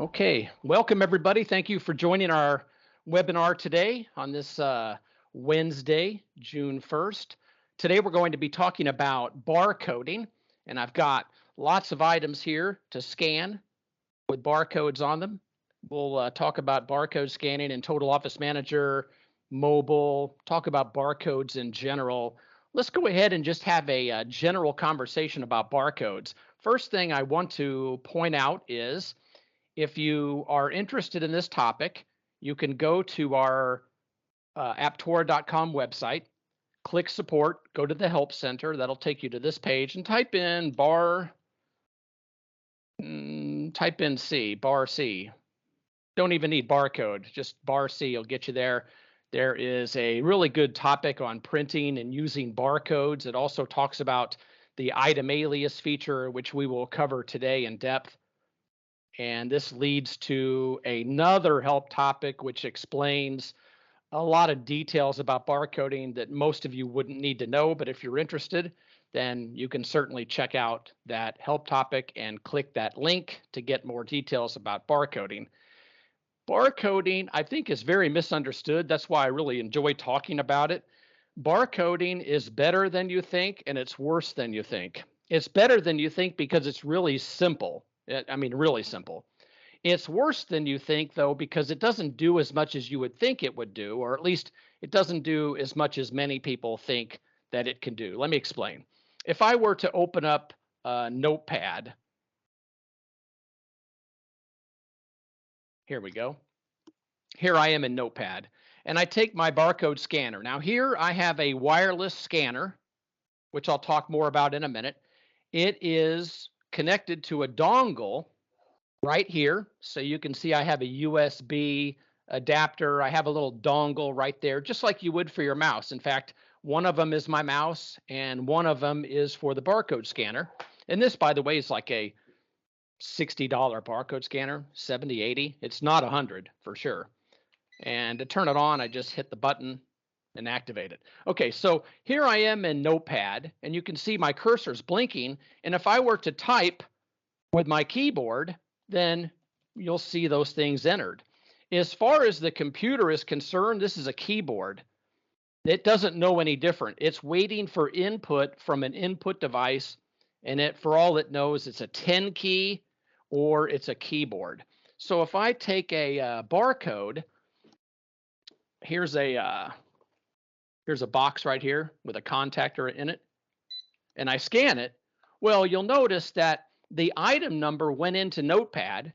Okay, welcome everybody. Thank you for joining our webinar today on this Wednesday, June 1st. Today we're going to be talking about barcoding, and I've got lots of items here to scan with barcodes on them. We'll talk about barcode scanning in Total Office Manager, mobile, talk about barcodes in general. Let's go ahead and just have a general conversation about barcodes. First thing I want to point out is if you are interested in this topic, you can go to our aptora.com website, click support, go to the help center. That'll take you to this page and type in bar C. Don't even need barcode, just bar C will get you there. There is a really good topic on printing and using barcodes. It also talks about the item alias feature, which we will cover today in depth. And this leads to another help topic, which explains a lot of details about barcoding that most of you wouldn't need to know. But if you're interested, then you can certainly check out that help topic and click that link to get more details about barcoding. Barcoding, I think, is very misunderstood. That's why I really enjoy talking about it. Barcoding is better than you think, and it's worse than you think. It's better than you think because it's really simple. I mean, really simple. It's worse than you think, though, because it doesn't do as much as you would think it would do, or at least it doesn't do as much as many people think that it can do. Let me explain. If I were to open up a notepad, here we go. Here I am in Notepad, and I take my barcode scanner. Now here I have a wireless scanner, which I'll talk more about in a minute. It is connected to a dongle right here. So you can see I have a USB adapter. I have a little dongle right there, just like you would for your mouse. In fact, one of them is my mouse and one of them is for the barcode scanner. And this, by the way, is like a $60 barcode scanner, 70, 80. It's not 100 for sure. And to turn it on, I just hit the button and activate it. Okay, so here I am in Notepad, and you can see my cursor's blinking. And if I were to type with my keyboard, then you'll see those things entered. As far as the computer is concerned, this is a keyboard. It doesn't know any different. It's waiting for input from an input device, and for all it knows, it's a 10 key or it's a keyboard. So if I take a barcode, here's a box right here with a contactor in it, and I scan it. Well, you'll notice that the item number went into Notepad,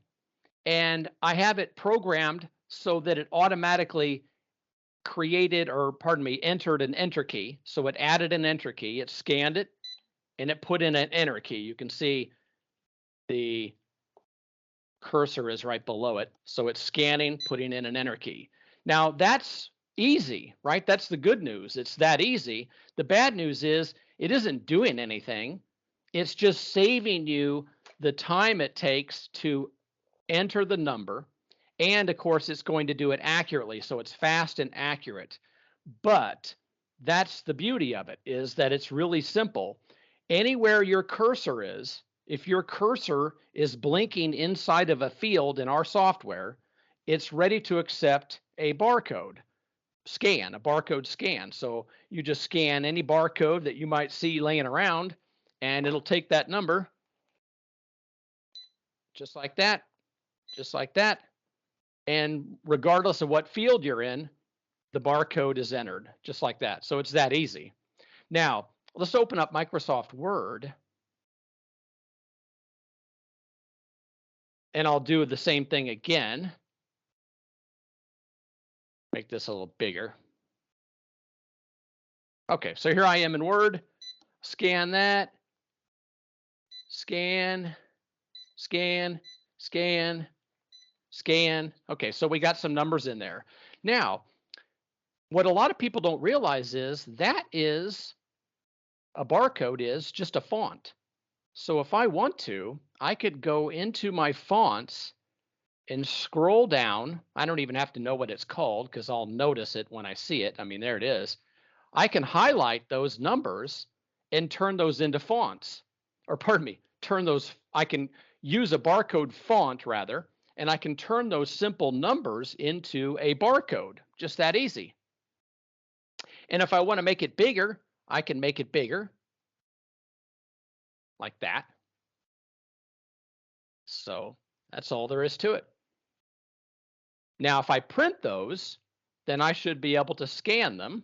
and I have it programmed so that it automatically entered an enter key. So it added an enter key, it scanned it, and it put in an enter key. You can see the cursor is right below it. So it's scanning, putting in an enter key. Now that's easy, right? That's the good news. It's that easy. The bad news is it isn't doing anything. It's just saving you the time it takes to enter the number. And of course, it's going to do it accurately. So it's fast and accurate. But that's the beauty of it, is that it's really simple. Anywhere your cursor is, if your cursor is blinking inside of a field in our software, it's ready to accept a barcode scan, a barcode scan. So you just scan any barcode that you might see laying around, and it'll take that number just like that, just like that. And regardless of what field you're in, the barcode is entered just like that. So it's that easy. Now, let's open up Microsoft Word. And I'll do the same thing again. Make this a little bigger. Okay, so here I am in Word. Scan that. Scan, scan, scan, scan. Okay, so we got some numbers in there. Now, what a lot of people don't realize is that is a barcode is just a font. So if I want to, I could go into my fonts and scroll down. I don't even have to know what it's called because I'll notice it when I see it. I mean, there it is. I can highlight those numbers and turn those into fonts. Or pardon me, I can use a barcode font rather, and I can turn those simple numbers into a barcode. Just that easy. And if I want to make it bigger, I can make it bigger like that. So that's all there is to it. Now, if I print those, then I should be able to scan them.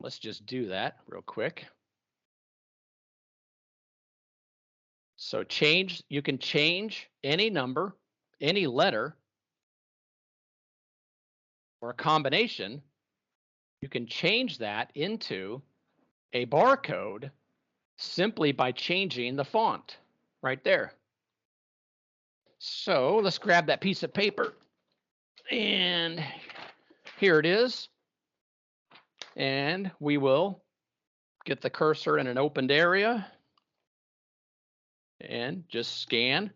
Let's just do that real quick. So you can change any number, any letter, or a combination. You can change that into a barcode simply by changing the font right there. So let's grab that piece of paper, and here it is. And we will get the cursor in an opened area and just scan.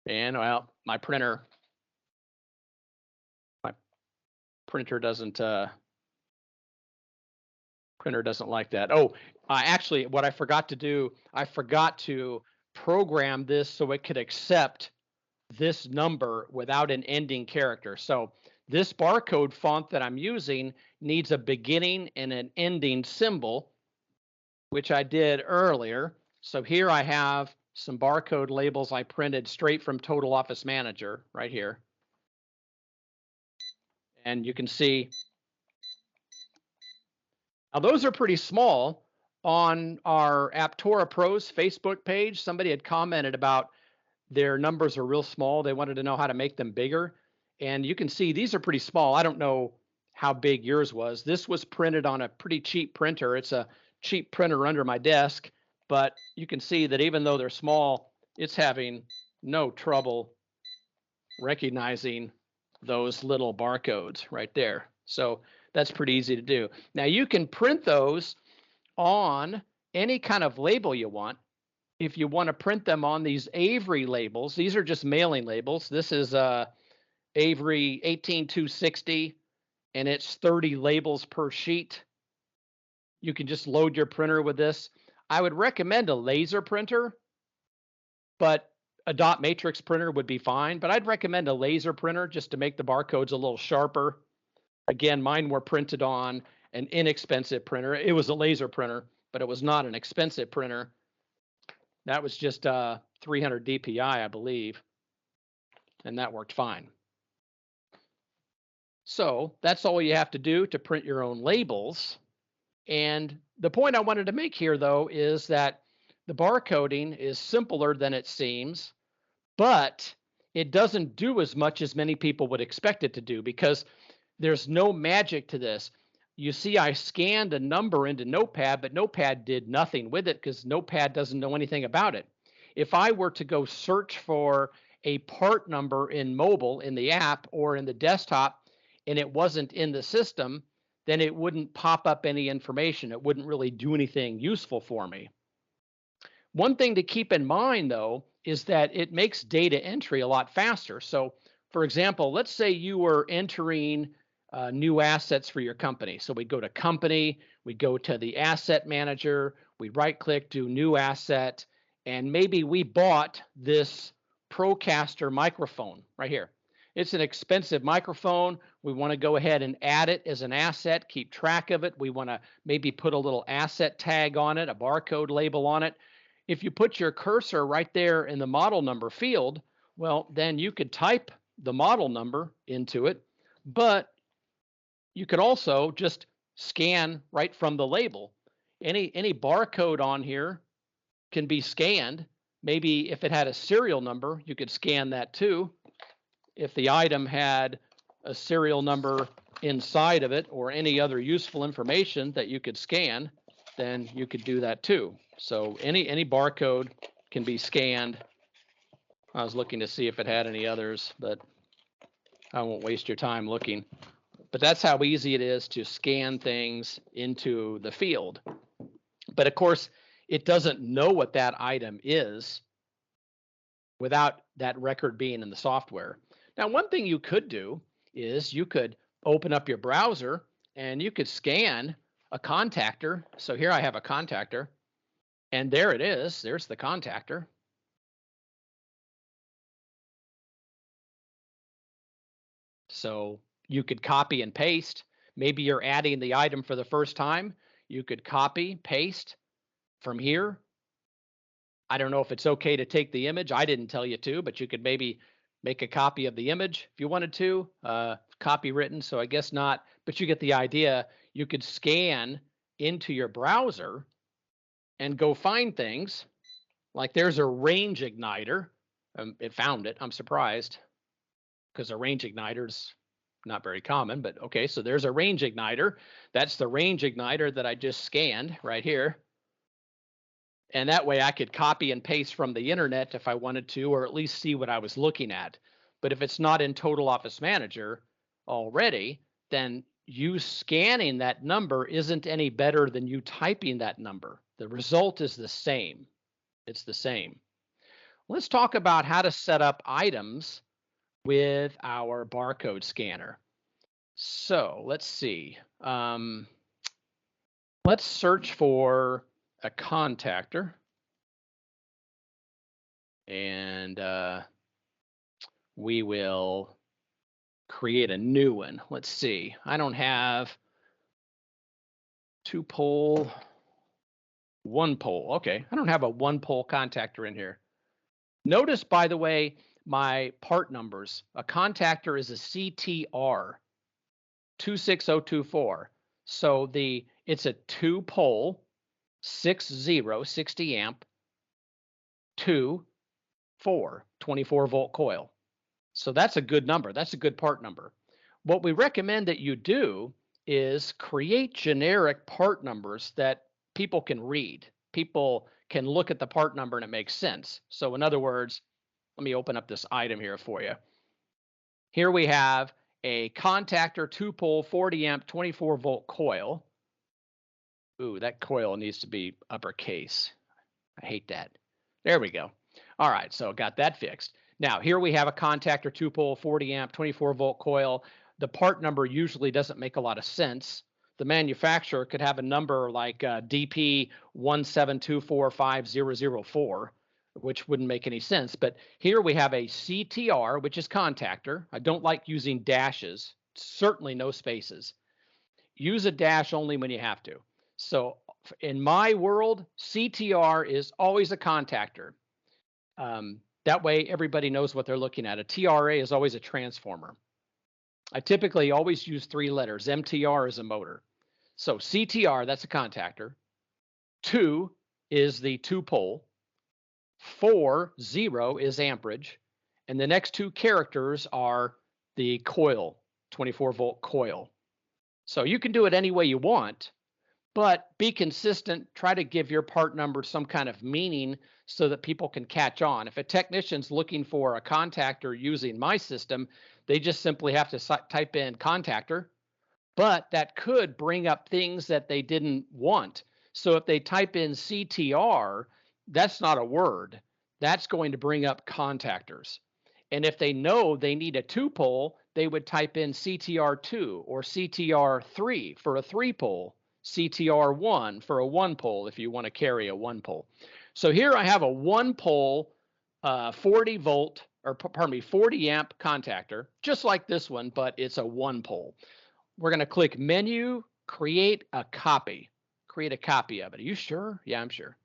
And well, my printer doesn't like that. Oh, actually, what I forgot to do, I forgot to program this so it could accept this number without an ending character. So this barcode font that I'm using needs a beginning and an ending symbol, which I did earlier. So here I have some barcode labels I printed straight from Total Office Manager right here. And you can see, now those are pretty small. On our Aptora Pros Facebook page, somebody had commented about their numbers are real small. They wanted to know how to make them bigger. And you can see these are pretty small. I don't know how big yours was. This was printed on a pretty cheap printer. It's a cheap printer under my desk, but you can see that even though they're small, it's having no trouble recognizing those little barcodes right there. So that's pretty easy to do. Now you can print those on any kind of label you want. If you want to print them on these Avery labels, these are just mailing labels. This is Avery 18260, and it's 30 labels per sheet. You can just load your printer with this. I would recommend a laser printer, but a dot matrix printer would be fine. But I'd recommend a laser printer just to make the barcodes a little sharper. Again, mine were printed on an inexpensive printer. It was a laser printer, but it was not an expensive printer. That was just 300 DPI, I believe, and that worked fine. So that's all you have to do to print your own labels. And the point I wanted to make here, though, is that the barcoding is simpler than it seems, but it doesn't do as much as many people would expect it to do because there's no magic to this. You see, I scanned a number into Notepad, but Notepad did nothing with it because Notepad doesn't know anything about it. If I were to go search for a part number in mobile, in the app, or in the desktop, and it wasn't in the system, then it wouldn't pop up any information. It wouldn't really do anything useful for me. One thing to keep in mind, though, is that it makes data entry a lot faster. So, for example, let's say you were entering new assets for your company. So we go to company, we go to the asset manager, we right click, do new asset, and maybe we bought this Procaster microphone right here. It's an expensive microphone. We want to go ahead and add it as an asset, keep track of it. We want to maybe put a little asset tag on it, a barcode label on it. If you put your cursor right there in the model number field, well, then you could type the model number into it, but you could also just scan right from the label. Any barcode on here can be scanned. Maybe if it had a serial number, you could scan that too. If the item had a serial number inside of it or any other useful information that you could scan, then you could do that too. So any barcode can be scanned. I was looking to see if it had any others, but I won't waste your time looking. But that's how easy it is to scan things into the field. But of course, it doesn't know what that item is without that record being in the software. Now, one thing you could do is you could open up your browser and you could scan a contactor. So here I have a contactor, and there it is. There's the contactor. So you could copy and paste. Maybe you're adding the item for the first time. You could copy, paste from here. I don't know if it's okay to take the image. I didn't tell you to, but you could maybe make a copy of the image if you wanted to. Copywritten, so I guess not, but you get the idea. You could scan into your browser and go find things. Like there's a range igniter. It found it. I'm surprised because a range igniter's not very common, but okay. So there's a range igniter. That's the range igniter that I just scanned right here. And that way I could copy and paste from the internet if I wanted to, or at least see what I was looking at. But if it's not in Total Office Manager already, then you scanning that number isn't any better than you typing that number. The result is the same. It's the same. Let's talk about how to set up items with our barcode scanner. So let's see. Let's search for a contactor. And we will create a new one. Let's see. I don't have 2 pole, 1 pole. Okay, I don't have a 1 pole contactor in here. Notice, by the way, my part numbers. A contactor is a CTR 26024. So it's a 2 pole 60 amp 24 volt coil. So that's a good number. That's a good part number. What we recommend that you do is create generic part numbers that people can read. People can look at the part number and it makes sense. So in other words, let me open up this item here for you. Here we have a contactor 2 pole 40 amp 24 volt coil. Ooh, that coil needs to be uppercase. I hate that. There we go. All right, so got that fixed. Now here we have a contactor 2 pole 40 amp 24 volt coil. The part number usually doesn't make a lot of sense. The manufacturer could have a number like DP 1724504, which wouldn't make any sense. But here we have a CTR, which is contactor. I don't like using dashes, certainly no spaces. Use a dash only when you have to. So in my world, CTR is always a contactor. That way everybody knows what they're looking at. A TRA is always a transformer. I typically always use 3 letters. MTR is a motor. So CTR, that's a contactor. 2 is the 2 pole. 40 is amperage. And the next 2 characters are the coil, 24 volt coil. So you can do it any way you want, but be consistent. Try to give your part number some kind of meaning so that people can catch on. If a technician's looking for a contactor using my system, they just simply have to type in contactor, but that could bring up things that they didn't want. So if they type in CTR, that's not a word. That's going to bring up contactors. And if they know they need a 2 pole, they would type in CTR2 or CTR3 for a 3 pole. CTR1 for a 1 pole if you want to carry a 1 pole. So here I have a 1 pole 40 amp contactor, just like this one, but it's a 1 pole. We're going to click menu, create a copy. Create a copy of it. Are you sure? Yeah, I'm sure.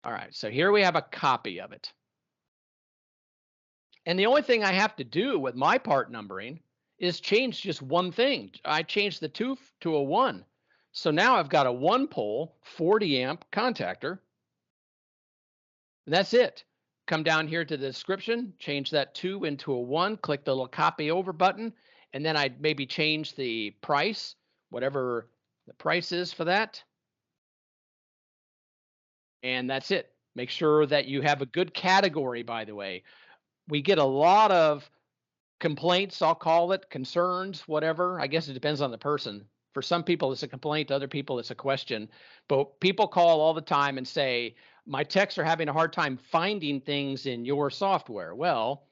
All right, so here we have a copy of it. And the only thing I have to do with my part numbering is change just one thing. I changed the 2 to a 1. So now I've got a 1 pole 40 amp contactor. And that's it. Come down here to the description, change that 2 into a 1, click the little copy over button, and then I'd maybe change the price, whatever the price is for that. And that's it. Make sure that you have a good category, by the way. We get a lot of complaints, I'll call it, concerns, whatever. I guess it depends on the person. For some people, it's a complaint. To other people, it's a question. But people call all the time and say, my techs are having a hard time finding things in your software. Well,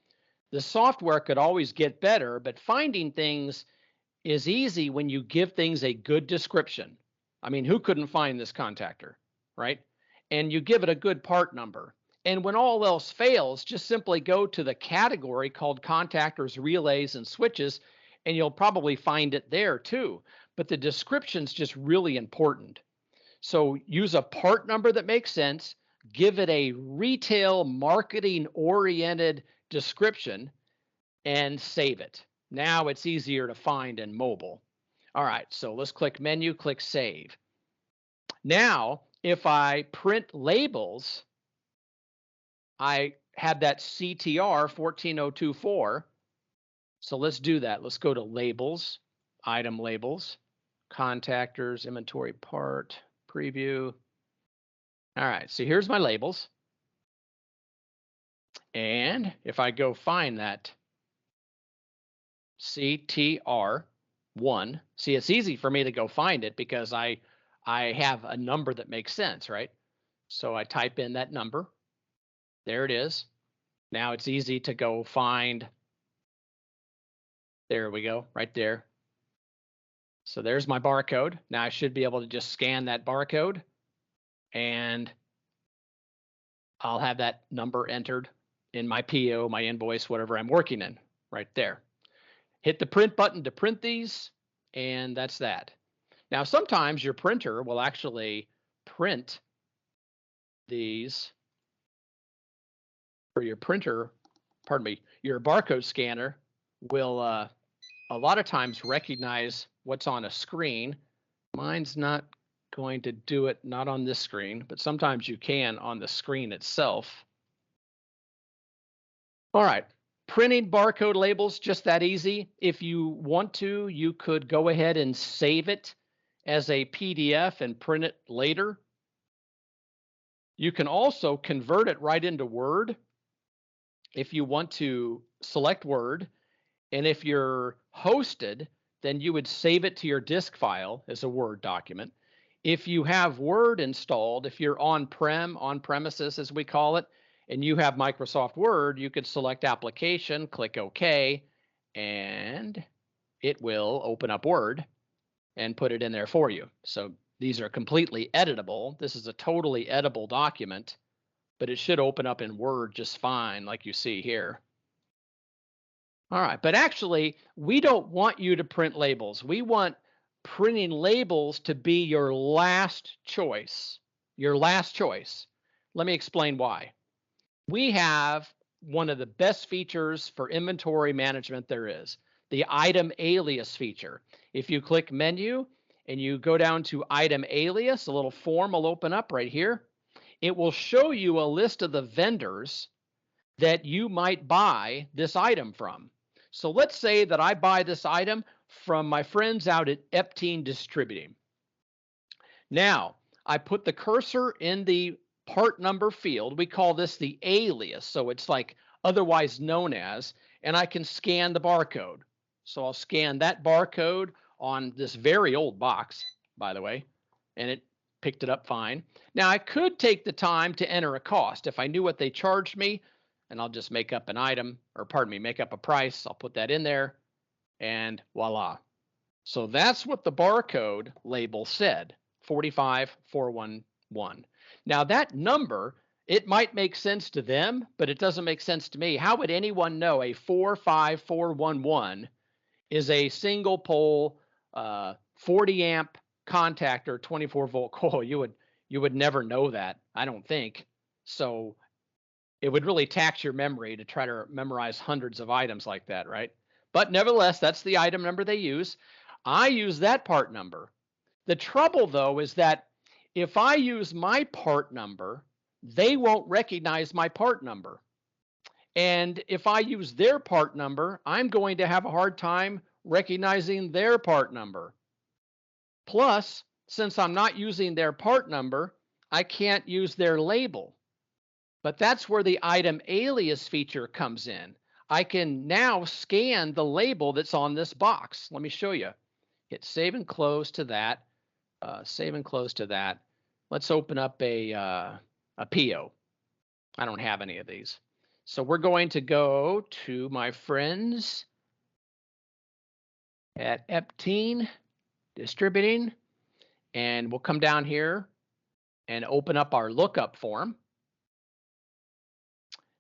the software could always get better, but finding things is easy when you give things a good description. I mean, who couldn't find this contactor, right? And you give it a good part number. And when all else fails, just simply go to the category called contactors, relays, and switches, and you'll probably find it there too. But the description's just really important. So use a part number that makes sense, give it a retail marketing oriented description, and save it. Now it's easier to find in mobile. All right, so let's click menu, click save. Now, if I print labels, I have that CTR 14024. So let's do that. Let's go to labels, item labels, contactors, inventory part, preview. All right, so here's my labels. And if I go find that CTR1, see, it's easy for me to go find it because I have a number that makes sense, right? So I type in that number. There it is. Now it's easy to go find. There we go, right there. So there's my barcode. Now I should be able to just scan that barcode and I'll have that number entered in my PO, my invoice, whatever I'm working in, right there. Hit the print button to print these, and that's that. Now, sometimes your printer will actually print these, or your printer, pardon me, your barcode scanner will a lot of times recognize what's on a screen. Mine's not going to do it, not on this screen, but sometimes you can on the screen itself. All right, printing barcode labels, just that easy. If you want to, you could go ahead and save it as a PDF and print it later. You can also convert it right into Word if you want to select Word. And if you're hosted, then you would save it to your disk file as a Word document. If you have Word installed, if you're on-prem, on-premises as we call it, and you have Microsoft Word, you could select Application, click OK, and it will open up Word and put it in there for you. So these are completely editable. This is a totally editable document, but it should open up in Word just fine, like you see here. All right, but actually, we don't want you to print labels. We want printing labels to be your last choice. Your last choice. Let me explain why. We have one of the best features for inventory management there is, the item alias feature. If you click menu and you go down to item alias, a little form will open up right here. It will show you a list of the vendors that you might buy this item from. So let's say that I buy this item from my friends out at Epteen Distributing. Now, I put the cursor in the part number field. We call this the alias, so it's like otherwise known as, and I can scan the barcode. So I'll scan that barcode on this very old box, by the way, and it picked it up fine. Now, I could take the time to enter a cost. If I knew what they charged me, and I'll just make up an item, or pardon me, make up a price. I'll put that in there, and voila. So that's what the barcode label said, 45411. Now that number, it might make sense to them, but it doesn't make sense to me. How would anyone know a 45411 is a single pole 40 amp contactor 24 volt coil? You would never know that, I don't think. So it would really tax your memory to try to memorize hundreds of items like that, right? But nevertheless, that's the item number they use. I use that part number. The trouble, though, is that if I use my part number, they won't recognize my part number. And if I use their part number, I'm going to have a hard time recognizing their part number. Plus, since I'm not using their part number, I can't use their label. But that's where the item alias feature comes in. I can now scan the label that's on this box. Let me show you. Hit save and close to that. Save and close to that. Let's open up a PO. I don't have any of these. So we're going to go to my friends at Epteen Distributing, and we'll come down here and open up our lookup form.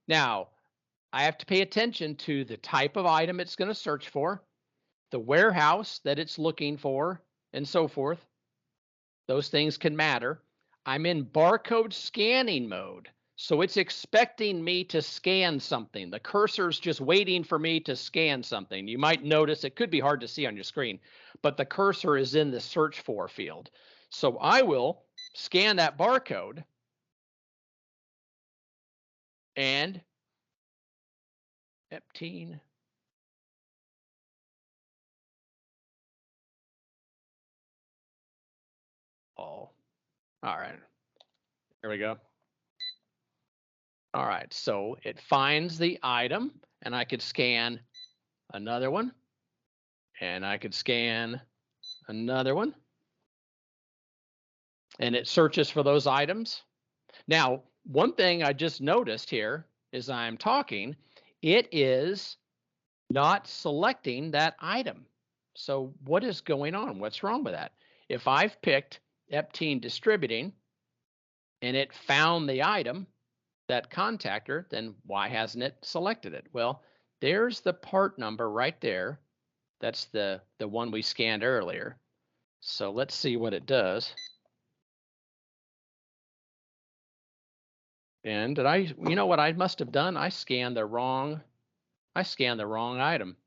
Now, I have to pay attention to the type of item it's going to search for, the warehouse that it's looking for, and so forth. Those things can matter. I'm in barcode scanning mode. So it's expecting me to scan something. The cursor's just waiting for me to scan something. You might notice it could be hard to see on your screen, but the cursor is in the search for field. So I will scan that barcode and Epteen. Oh, all right. Here we go. All right, so it finds the item, and I could scan another one, and I could scan another one, and it searches for those items. Now, one thing I just noticed here as I'm talking, it is not selecting that item. So what is going on? What's wrong with that? If I've picked Epteen Distributing and it found the item, that contactor, then why hasn't it selected it? Well, there's the part number right there. That's the one we scanned earlier. So let's see what it does. And did I, you know what I must have done? I scanned the wrong item.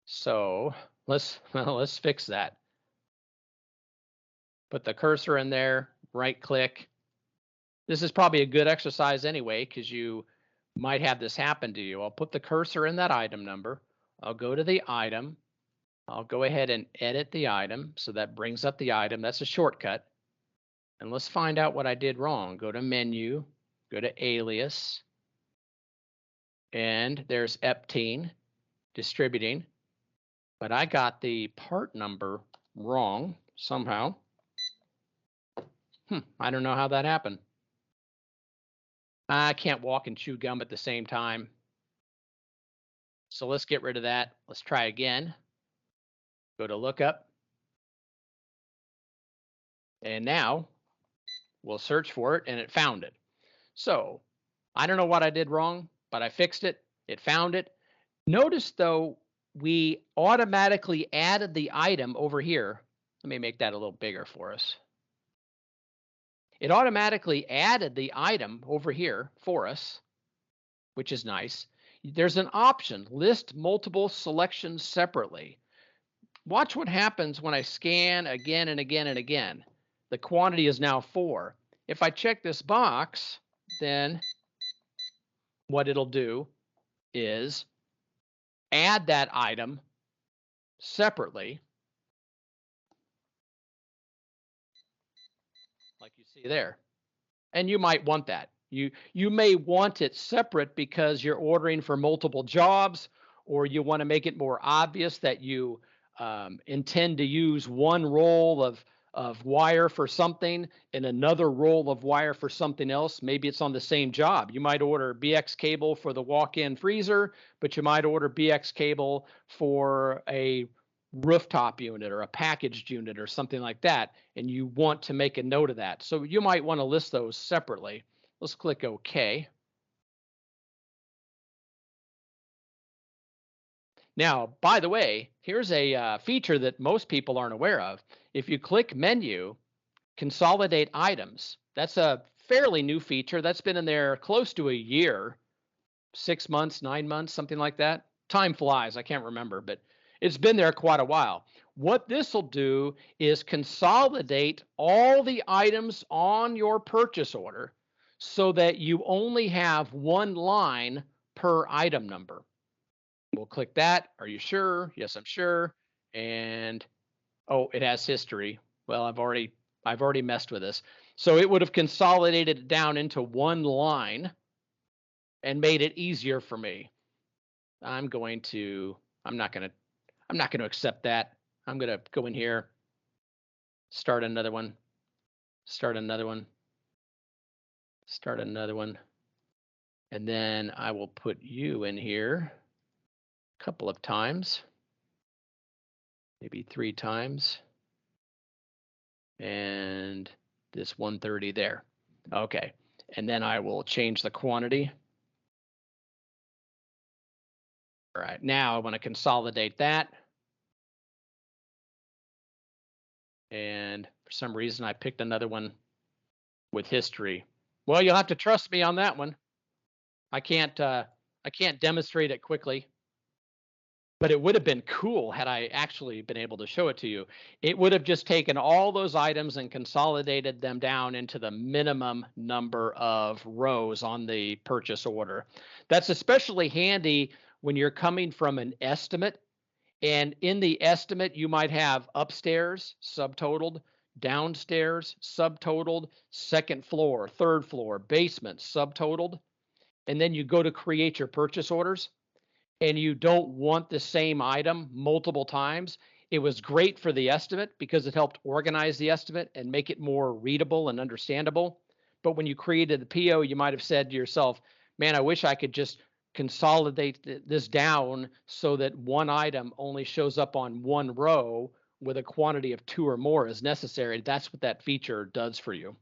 So let's fix that. Put the cursor in there, right click. This is probably a good exercise anyway, because you might have this happen to you. I'll put the cursor in that item number. I'll go to the item. I'll go ahead and edit the item. So that brings up the item. That's a shortcut. And let's find out what I did wrong. Go to menu, go to alias, and there's Epteen Distributing. But I got the part number wrong somehow. I don't know how that happened. I can't walk and chew gum at the same time. So let's get rid of that. Let's try again. Go to lookup. And now we'll search for it, and it found it. So I don't know what I did wrong, but I fixed it. It found it. Notice though, we automatically added the item over here. Let me make that a little bigger for us. It automatically added the item over here for us, which is nice. There's an option, list multiple selections separately. Watch what happens when I scan again and again and again. The quantity is now 4. If I check this box, then what it'll do is add that item separately, like you see there. And you might want that. You may want it separate because you're ordering for multiple jobs, or you want to make it more obvious that you intend to use one roll of wire for something and another roll of wire for something else. Maybe it's on the same job. You might order BX cable for the walk-in freezer, but you might order BX cable for a rooftop unit or a packaged unit or something like that, and you want to make a note of that. So you might want to list those separately. Let's click OK. Now, by the way, here's a feature that most people aren't aware of. If you click Menu, Consolidate Items, that's a fairly new feature. That's been in there close to a year, 6 months, 9 months, something like that. Time flies, I can't remember, but it's been there quite a while. What this will do is consolidate all the items on your purchase order so that you only have one line per item number. We'll click that. Are you sure? Yes, I'm sure. And oh, it has history. Well, I've already messed with this. So it would have consolidated it down into one line and made it easier for me. I'm not going to accept that. I'm going to go in here, start another one, start another one, start another one. And then I will put you in here a couple of times, maybe 3 times. And this 130 there. Okay. And then I will change the quantity. All right, now I want to consolidate that. And for some reason, I picked another one with history. Well, you'll have to trust me on that one. I can't I can't demonstrate it quickly, but it would have been cool had I actually been able to show it to you. It would have just taken all those items and consolidated them down into the minimum number of rows on the purchase order. That's especially handy when you're coming from an estimate. And in the estimate, you might have upstairs subtotaled, downstairs subtotaled, second floor, third floor, basement subtotaled. And then you go to create your purchase orders and you don't want the same item multiple times. It was great for the estimate because it helped organize the estimate and make it more readable and understandable. But when you created the PO, you might have said to yourself, man, I wish I could just consolidate this down so that one item only shows up on one row with a quantity of two or more as necessary. That's what that feature does for you.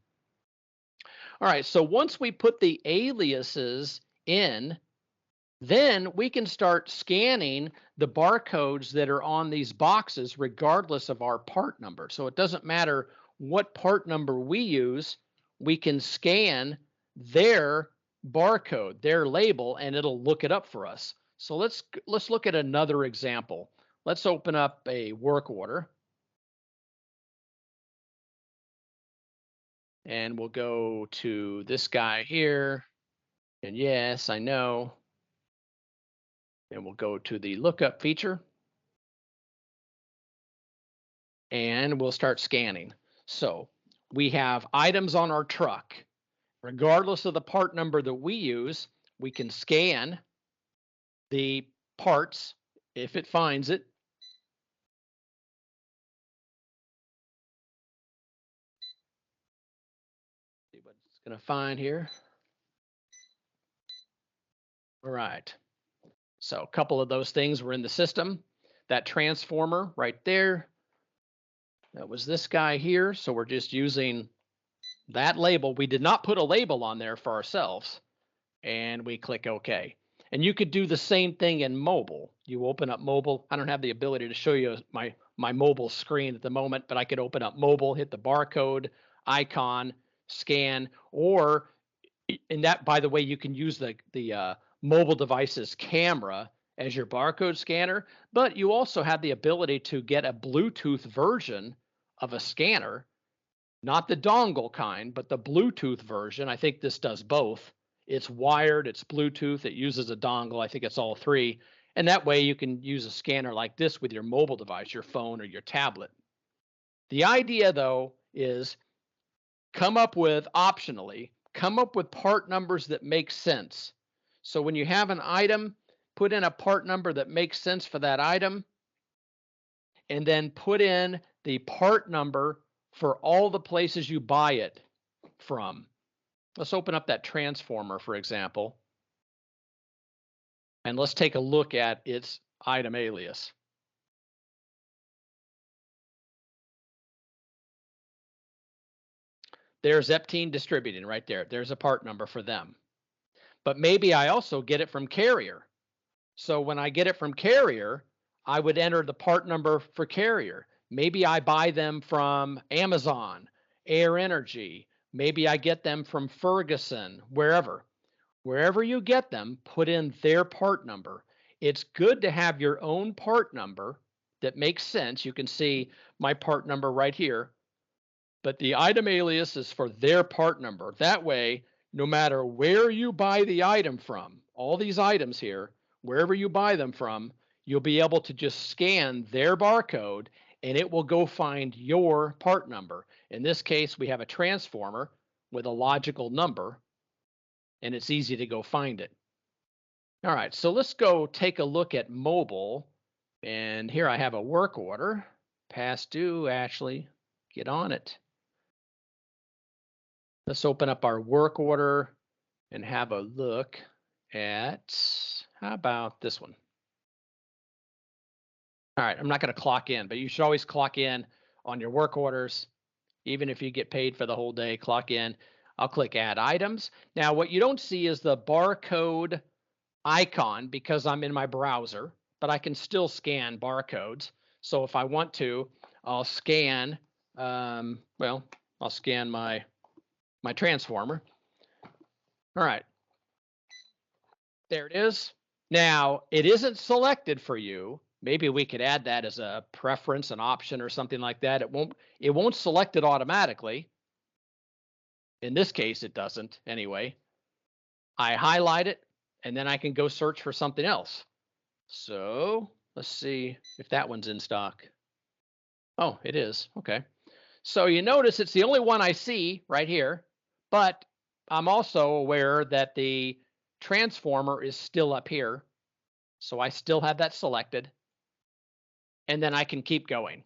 All right, so once we put the aliases in, then we can start scanning the barcodes that are on these boxes regardless of our part number. So it doesn't matter what part number we use, we can scan their barcode, their label, and it'll look it up for us. So let's look at another example. Let's open up a work order. And we'll go to this guy here. And yes, I know. And we'll go to the lookup feature. And we'll start scanning. So we have items on our truck. Regardless of the part number that we use, we can scan the parts if it finds it. See what it's going to find here. All right. So a couple of those things were in the system. That transformer right there, that was this guy here. So we're just using that label. We did not put a label on there for ourselves. And we click OK. And you could do the same thing in mobile. You open up mobile. I don't have the ability to show you my mobile screen at the moment, but I could open up mobile, hit the barcode icon, scan, or and that, by the way, you can use the mobile device's camera as your barcode scanner, but you also have the ability to get a Bluetooth version of a scanner, not the dongle kind, but the Bluetooth version. I think this does both. It's wired, it's Bluetooth, it uses a dongle. I think it's all three. And that way you can use a scanner like this with your mobile device, your phone or your tablet. The idea, though, is optionally, come up with part numbers that make sense. So when you have an item, put in a part number that makes sense for that item, and then put in the part number for all the places you buy it from. Let's open up that transformer, for example, and let's take a look at its item alias. There's Eptine Distributing right there. There's a part number for them. But maybe I also get it from Carrier. So when I get it from Carrier, I would enter the part number for Carrier. Maybe I buy them from Amazon, Air Energy. Maybe I get them from Ferguson, wherever. Wherever you get them, put in their part number. It's good to have your own part number that makes sense. You can see my part number right here, but the item alias is for their part number. That way, no matter where you buy the item from, all these items here, wherever you buy them from, you'll be able to just scan their barcode and it will go find your part number. In this case, we have a transformer with a logical number, and it's easy to go find it. All right, so let's go take a look at mobile. And here I have a work order. Past due, Ashley, get on it. Let's open up our work order and have a look at, how about this one? All right, I'm not going to clock in, but you should always clock in on your work orders. Even if you get paid for the whole day, clock in. I'll click add items. Now, what you don't see is the barcode icon because I'm in my browser, but I can still scan barcodes. So if I want to, I'll scan, well, I'll scan my transformer. All right, there it is. Now, it isn't selected for you. Maybe we could add that as a preference, an option or something like that. It won't select it automatically. In this case, it doesn't anyway. I highlight it and then I can go search for something else. So let's see if that one's in stock. Oh, it is. Okay. So you notice it's the only one I see right here, but I'm also aware that the transformer is still up here. So I still have that selected, and then I can keep going.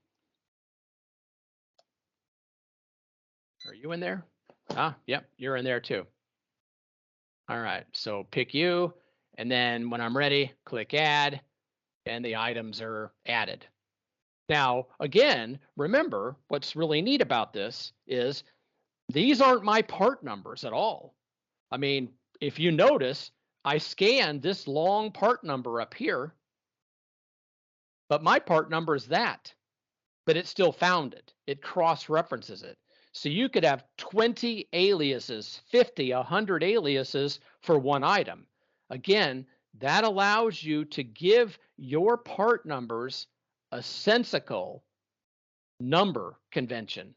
Are you in there? Ah, yep, you're in there too. All right, so pick you, and then when I'm ready, click add, and the items are added. Now, again, remember what's really neat about this is these aren't my part numbers at all. I mean, if you notice, I scanned this long part number up here, but my part number is that, but it still found it. It cross references it. So you could have 20 aliases, 50, 100 aliases for one item. Again, that allows you to give your part numbers a sensical number convention,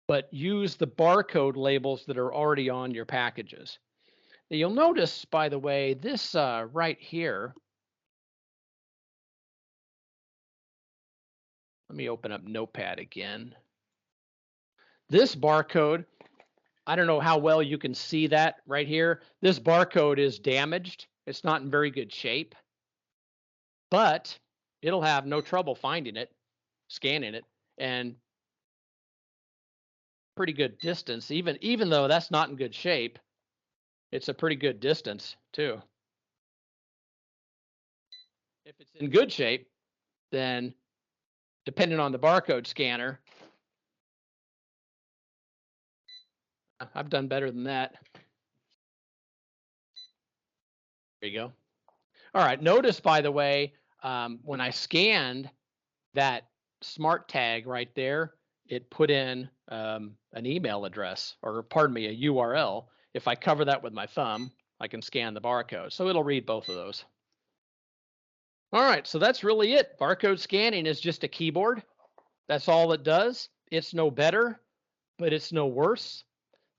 but use the barcode labels that are already on your packages. Now, you'll notice, by the way, this right here, let me open up Notepad again. This barcode, I don't know how well you can see that right here. This barcode is damaged. It's not in very good shape, but it'll have no trouble finding it, scanning it, and pretty good distance. Even though that's not in good shape, it's a pretty good distance too. If it's in good shape, then depending on the barcode scanner, I've done better than that. There you go. All right. Notice, by the way, when I scanned that smart tag right there, it put in an email address, or pardon me, a URL. If I cover that with my thumb, I can scan the barcode. So it'll read both of those. All right. So that's really it. Barcode scanning is just a keyboard. That's all it does. It's no better, but it's no worse.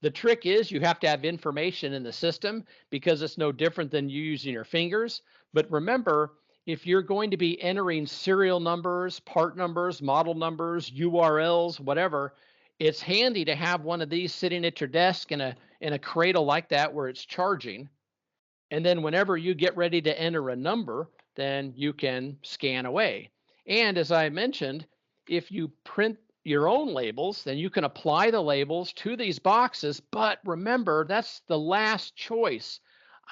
The trick is you have to have information in the system because it's no different than you using your fingers. But remember, if you're going to be entering serial numbers, part numbers, model numbers, URLs, whatever, it's handy to have one of these sitting at your desk in a cradle like that where it's charging. And then whenever you get ready to enter a number, then you can scan away. And as I mentioned, if you print your own labels, then you can apply the labels to these boxes. But remember, that's the last choice.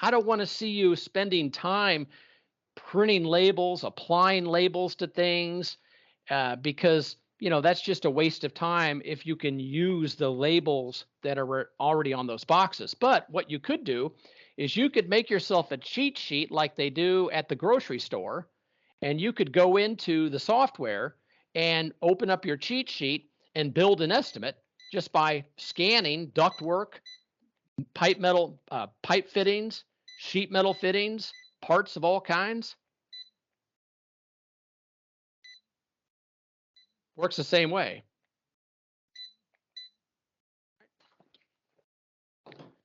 I don't want to see you spending time printing labels, applying labels to things, because that's just a waste of time if you can use the labels that are already on those boxes. But what you could do is you could make yourself a cheat sheet like they do at the grocery store, and you could go into the software and open up your cheat sheet and build an estimate just by scanning ductwork, pipe fittings, sheet metal fittings, parts of all kinds. Works the same way.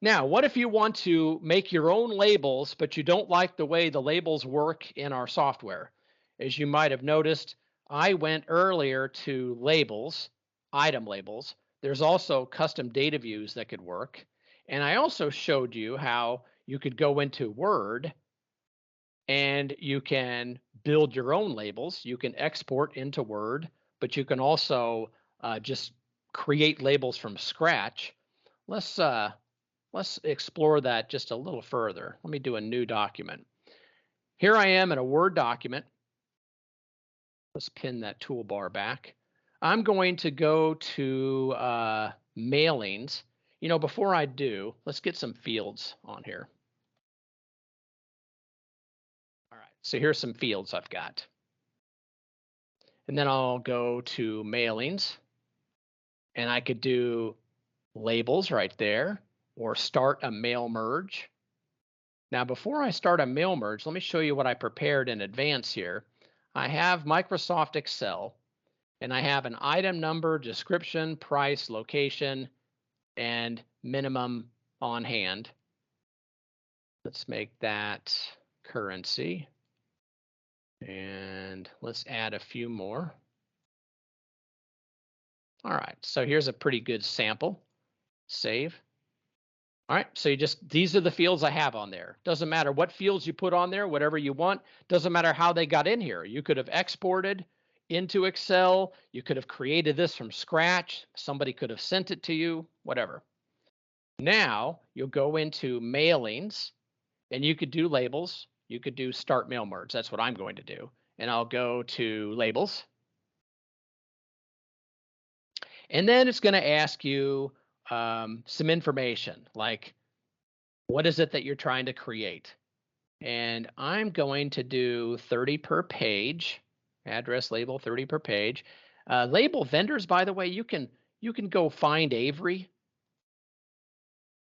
Now, what if you want to make your own labels, but you don't like the way the labels work in our software? As you might have noticed, I went earlier to labels, item labels. There's also custom data views that could work. And I also showed you how you could go into Word and you can build your own labels. You can export into Word, but you can also just create labels from scratch. Let's explore that just a little further. Let me do a new document. Here I am in a Word document. Let's pin that toolbar back. I'm going to go to mailings. Before I do, let's get some fields on here. So here's some fields I've got. And then I'll go to mailings, and I could do labels right there or start a mail merge. Now, before I start a mail merge, let me show you what I prepared in advance here. I have Microsoft Excel, and I have an item number, description, price, location, and minimum on hand. Let's make that currency. And let's add a few more. All right, so here's a pretty good sample. Save. All right, so these are the fields I have on there. Doesn't matter what fields you put on there, whatever you want. Doesn't matter how they got in here. You could have exported into Excel. You could have created this from scratch. Somebody could have sent it to you, whatever. Now you'll go into mailings, and you could do labels. You could do start mail merge. That's what I'm going to do. And I'll go to labels. And then it's going to ask you some information like, what is it that you're trying to create? And I'm going to do 30 per page, address label 30 per page. Label vendors, by the way, you can go find Avery,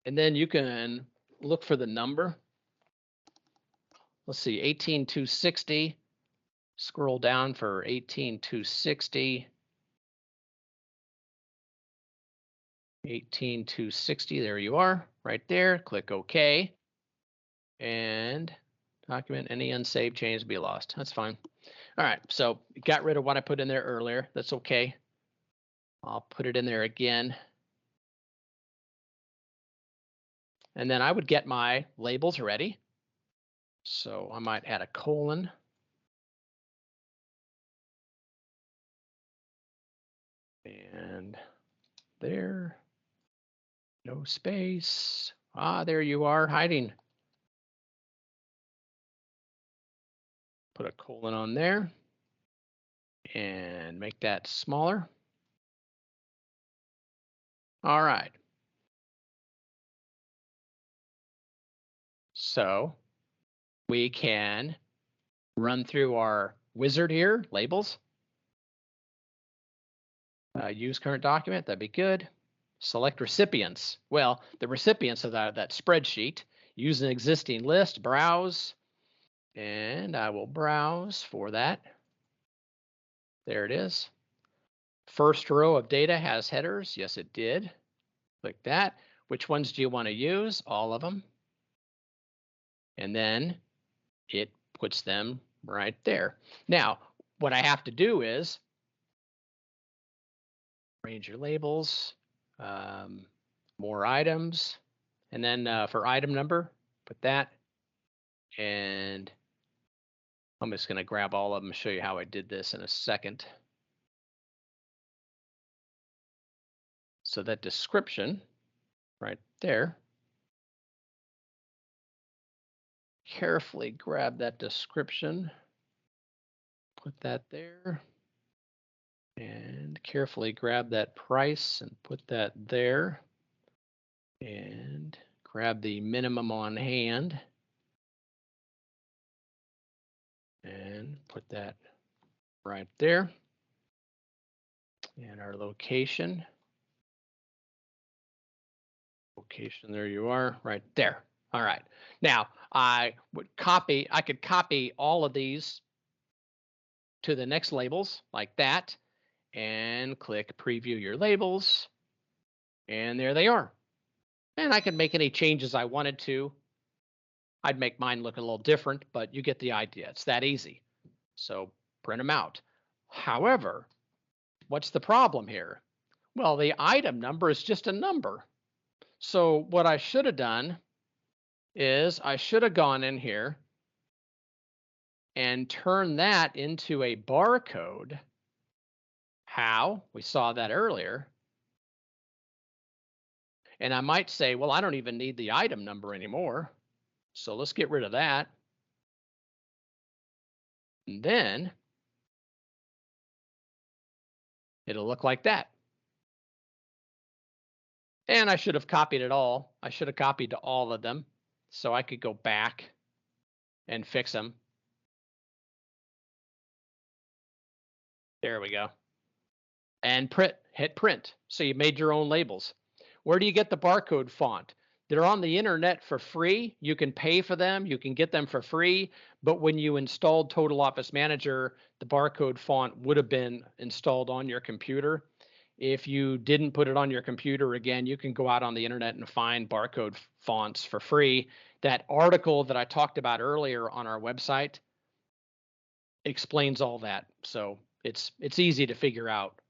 and then you can look for the number. Let's see, 18260. Scroll down for 18260. 18260, there you are, right there. Click OK. And document any unsaved changes be lost. That's fine. All right, so got rid of what I put in there earlier. That's okay. I'll put it in there again. And then I would get my labels ready. So I might add a colon. And there, no space. Ah, there you are hiding. Put a colon on there and make that smaller. All right. So we can run through our wizard here, labels. Use current document, that'd be good. Select recipients. Well, the recipients of that spreadsheet. Use an existing list, browse, and I will browse for that. There it is. First row of data has headers. Yes, it did. Click that. Which ones do you want to use? All of them. And then it puts them right there. Now, what I have to do is arrange your labels, more items, and then for item number, put that. And I'm just going to grab all of them and show you how I did this in a second. So that description right there, carefully grab that description, put that there, and carefully grab that price and put that there, and grab the minimum on hand and put that right there, and our location, there you are, right there. All right, now I could copy all of these to the next labels like that, and click preview your labels, and there they are. And I can make any changes I wanted to. I'd make mine look a little different, but you get the idea. It's that easy. So print them out. However, what's the problem here? Well, the item number is just a number. So what I should have done is I should have gone in here and turned that into a barcode. How? We saw that earlier. And I might say, well, I don't even need the item number anymore. So let's get rid of that. And then it'll look like that. And I should have copied it all. I should have copied to all of them so I could go back and fix them. There we go. And hit print. So you made your own labels. Where do you get the barcode font? They're on the internet for free. You can pay for them. You can get them for free. But when you installed Total Office Manager, the barcode font would have been installed on your computer. If you didn't put it on your computer, again, you can go out on the internet and find barcode fonts for free. That article that I talked about earlier on our website explains all that. So it's easy to figure out.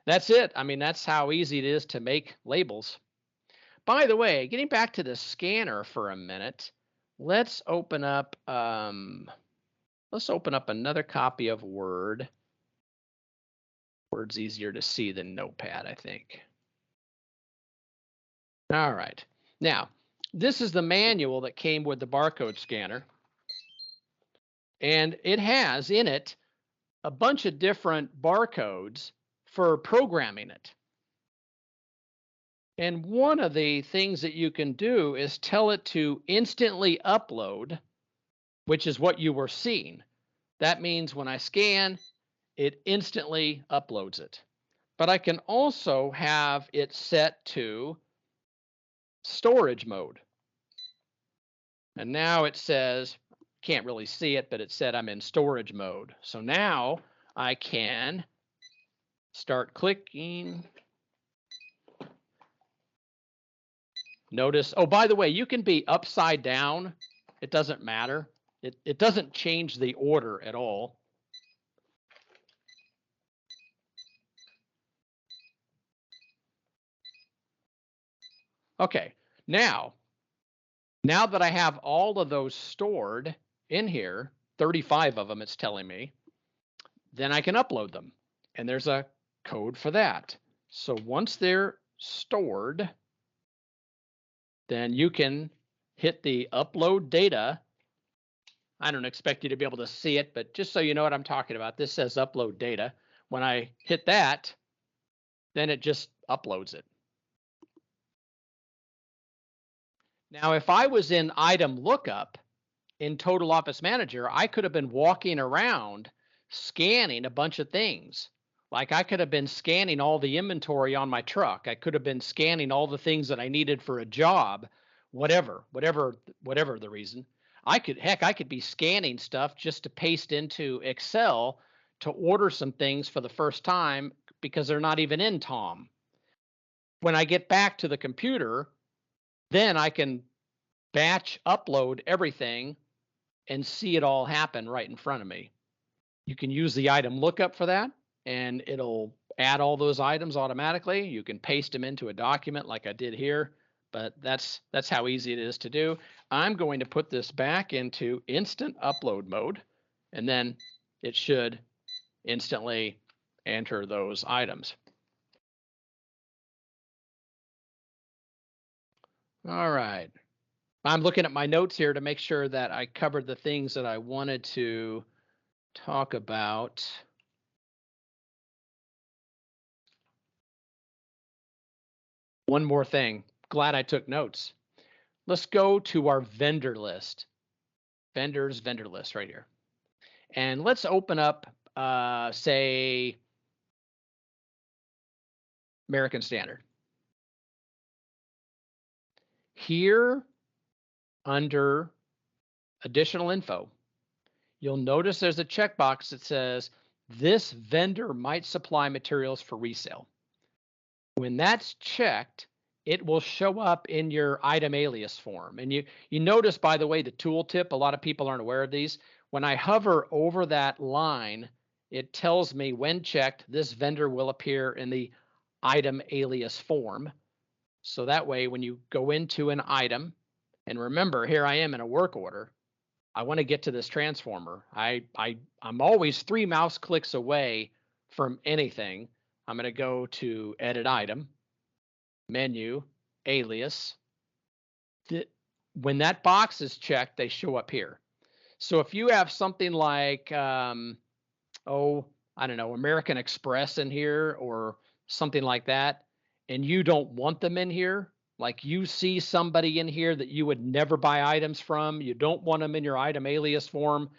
That's it. I mean, that's how easy it is to make labels. By the way, getting back to the scanner for a minute, let's open up another copy of Word. Word's easier to see than Notepad, I think. All right. Now, this is the manual that came with the barcode scanner. And it has in it a bunch of different barcodes for programming it. And one of the things that you can do is tell it to instantly upload, which is what you were seeing. That means when I scan, it instantly uploads it. But I can also have it set to storage mode. And now it says, can't really see it, but it said I'm in storage mode. So now I can start clicking. Notice, oh, by the way, you can be upside down. It doesn't matter. It doesn't change the order at all. Okay, now that I have all of those stored in here, 35 of them it's telling me, then I can upload them. And there's a code for that. So once they're stored, then you can hit the upload data. I don't expect you to be able to see it, but just so you know what I'm talking about, this says upload data. When I hit that, then it just uploads it. Now, if I was in item lookup in Total Office Manager, I could have been walking around scanning a bunch of things. Like I could have been scanning all the inventory on my truck. I could have been scanning all the things that I needed for a job, whatever the reason. I could be scanning stuff just to paste into Excel to order some things for the first time because they're not even in Tom. When I get back to the computer, then I can batch upload everything and see it all happen right in front of me. You can use the item lookup for that, and it'll add all those items automatically. You can paste them into a document like I did here, but that's how easy it is to do. I'm going to put this back into instant upload mode, and then it should instantly enter those items. All right. I'm looking at my notes here to make sure that I covered the things that I wanted to talk about. One more thing. Glad I took notes. Let's go to our vendor list. Vendor list right here. And let's open up, say, American Standard. Here, under additional info, you'll notice there's a checkbox that says this vendor might supply materials for resale. When that's checked, it will show up in your item alias form. And you notice, by the way, the tooltip, a lot of people aren't aware of these. When I hover over that line, it tells me when checked, this vendor will appear in the item alias form. So that way, when you go into an item, and remember, here I am in a work order, I want to get to this transformer. I'm always 3 mouse clicks away from anything. I'm going to go to edit item, menu, alias. When that box is checked, they show up here. So if you have something like, I don't know, American Express in here or something like that, and you don't want them in here, like you see somebody in here that you would never buy items from, you don't want them in your item alias form,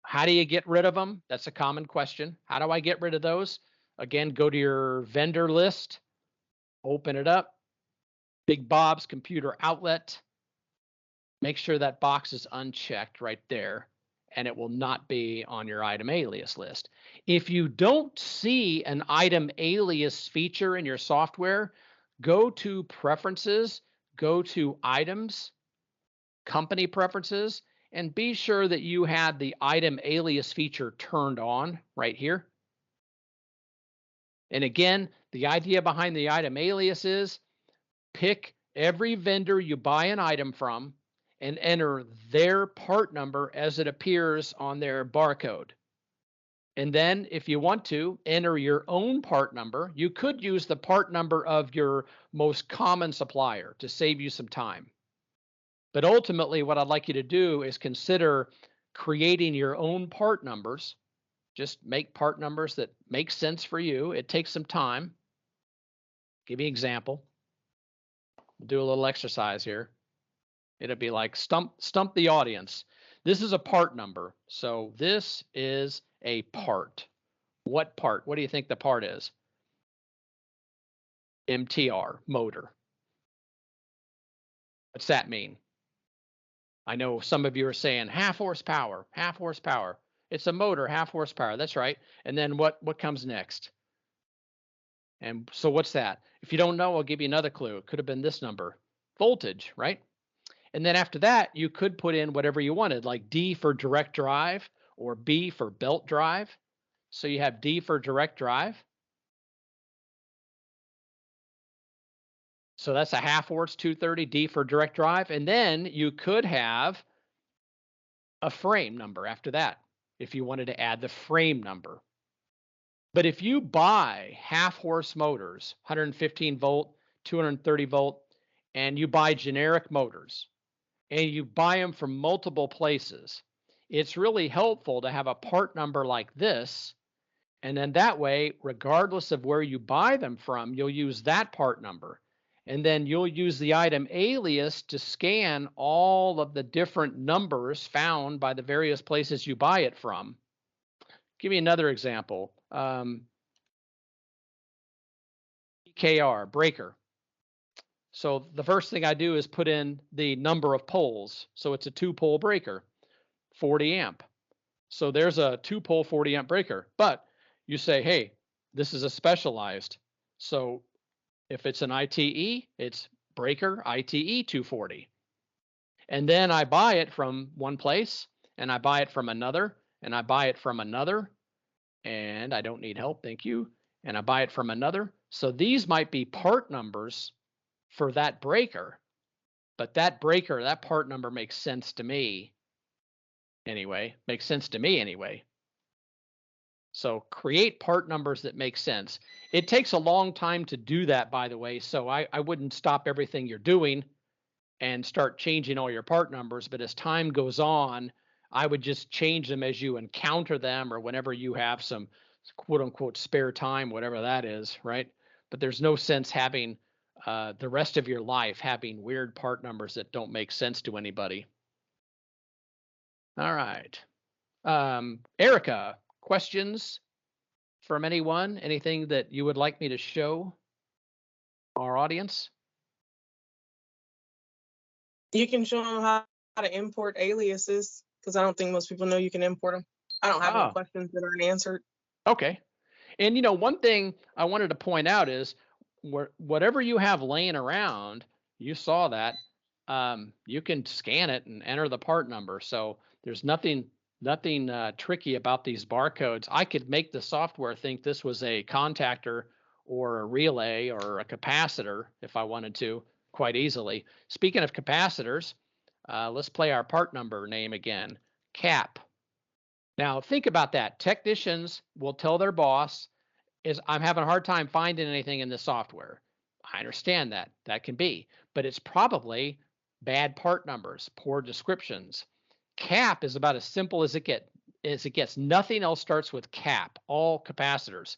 How do you get rid of them? That's a common question. How do I get rid of those? Again, go to your vendor list, open it up, Big Bob's Computer Outlet. Make sure that box is unchecked right there, and it will not be on your item alias list. If you don't see an item alias feature in your software, go to Preferences, go to Items, Company Preferences, and be sure that you have the item alias feature turned on right here. And again, the idea behind the item alias is pick every vendor you buy an item from and enter their part number as it appears on their barcode. And then if you want to enter your own part number, you could use the part number of your most common supplier to save you some time. But ultimately, what I'd like you to do is consider creating your own part numbers. Just make part numbers that make sense for you. It takes some time. Give me an example. We'll do a little exercise here. It'll be like stump the audience. This is a part number. So this is a part. What part? What do you think the part is? MTR, motor. What's that mean? I know some of you are saying half horsepower, half horsepower. It's a motor, half horsepower. That's right. And then what comes next? And so what's that? If you don't know, I'll give you another clue. It could have been this number. Voltage, right? And then after that, you could put in whatever you wanted, like D for direct drive or B for belt drive. So you have D for direct drive. So that's a half horse 230, D for direct drive. And then you could have a frame number after that if you wanted to add the frame number. But if you buy half horse motors, 115 volt, 230 volt, and you buy generic motors and you buy them from multiple places, it's really helpful to have a part number like this. And then that way, regardless of where you buy them from, you'll use that part number. And then you'll use the item alias to scan all of the different numbers found by the various places you buy it from. Give me another example. EKR, breaker. So the first thing I do is put in the number of poles. So it's a 2-pole breaker, 40 amp. So there's a 2-pole 40 amp breaker. But you say, hey, this is a specialized. So if it's an ITE, it's breaker ITE 240. And then I buy it from one place, and I buy it from another, and I buy it from another, and I don't need help, thank you. And I buy it from another. So these might be part numbers for that breaker, but that breaker, that part number makes sense to me anyway, So create part numbers that make sense. It takes a long time to do that, by the way, so I wouldn't stop everything you're doing and start changing all your part numbers, but as time goes on, I would just change them as you encounter them or whenever you have some quote unquote spare time, whatever that is, right? But there's no sense having the rest of your life having weird part numbers that don't make sense to anybody. All right. Erica, questions from anyone? Anything that you would like me to show our audience? You can show them how to import aliases, because I don't think most people know you can import them. I don't have any questions that aren't answered. Okay. And you know, one thing I wanted to point out is whatever you have laying around, you saw that, you can scan it and enter the part number. So there's nothing tricky about these barcodes. I could make the software think this was a contactor or a relay or a capacitor if I wanted to, quite easily. Speaking of capacitors, let's play our part number name again, CAP. Now think about that. Technicians will tell their boss, I'm having a hard time finding anything in the software. I understand that. That can be, but it's probably bad part numbers, poor descriptions. CAP is about as simple as it gets. Nothing else starts with CAP, all capacitors.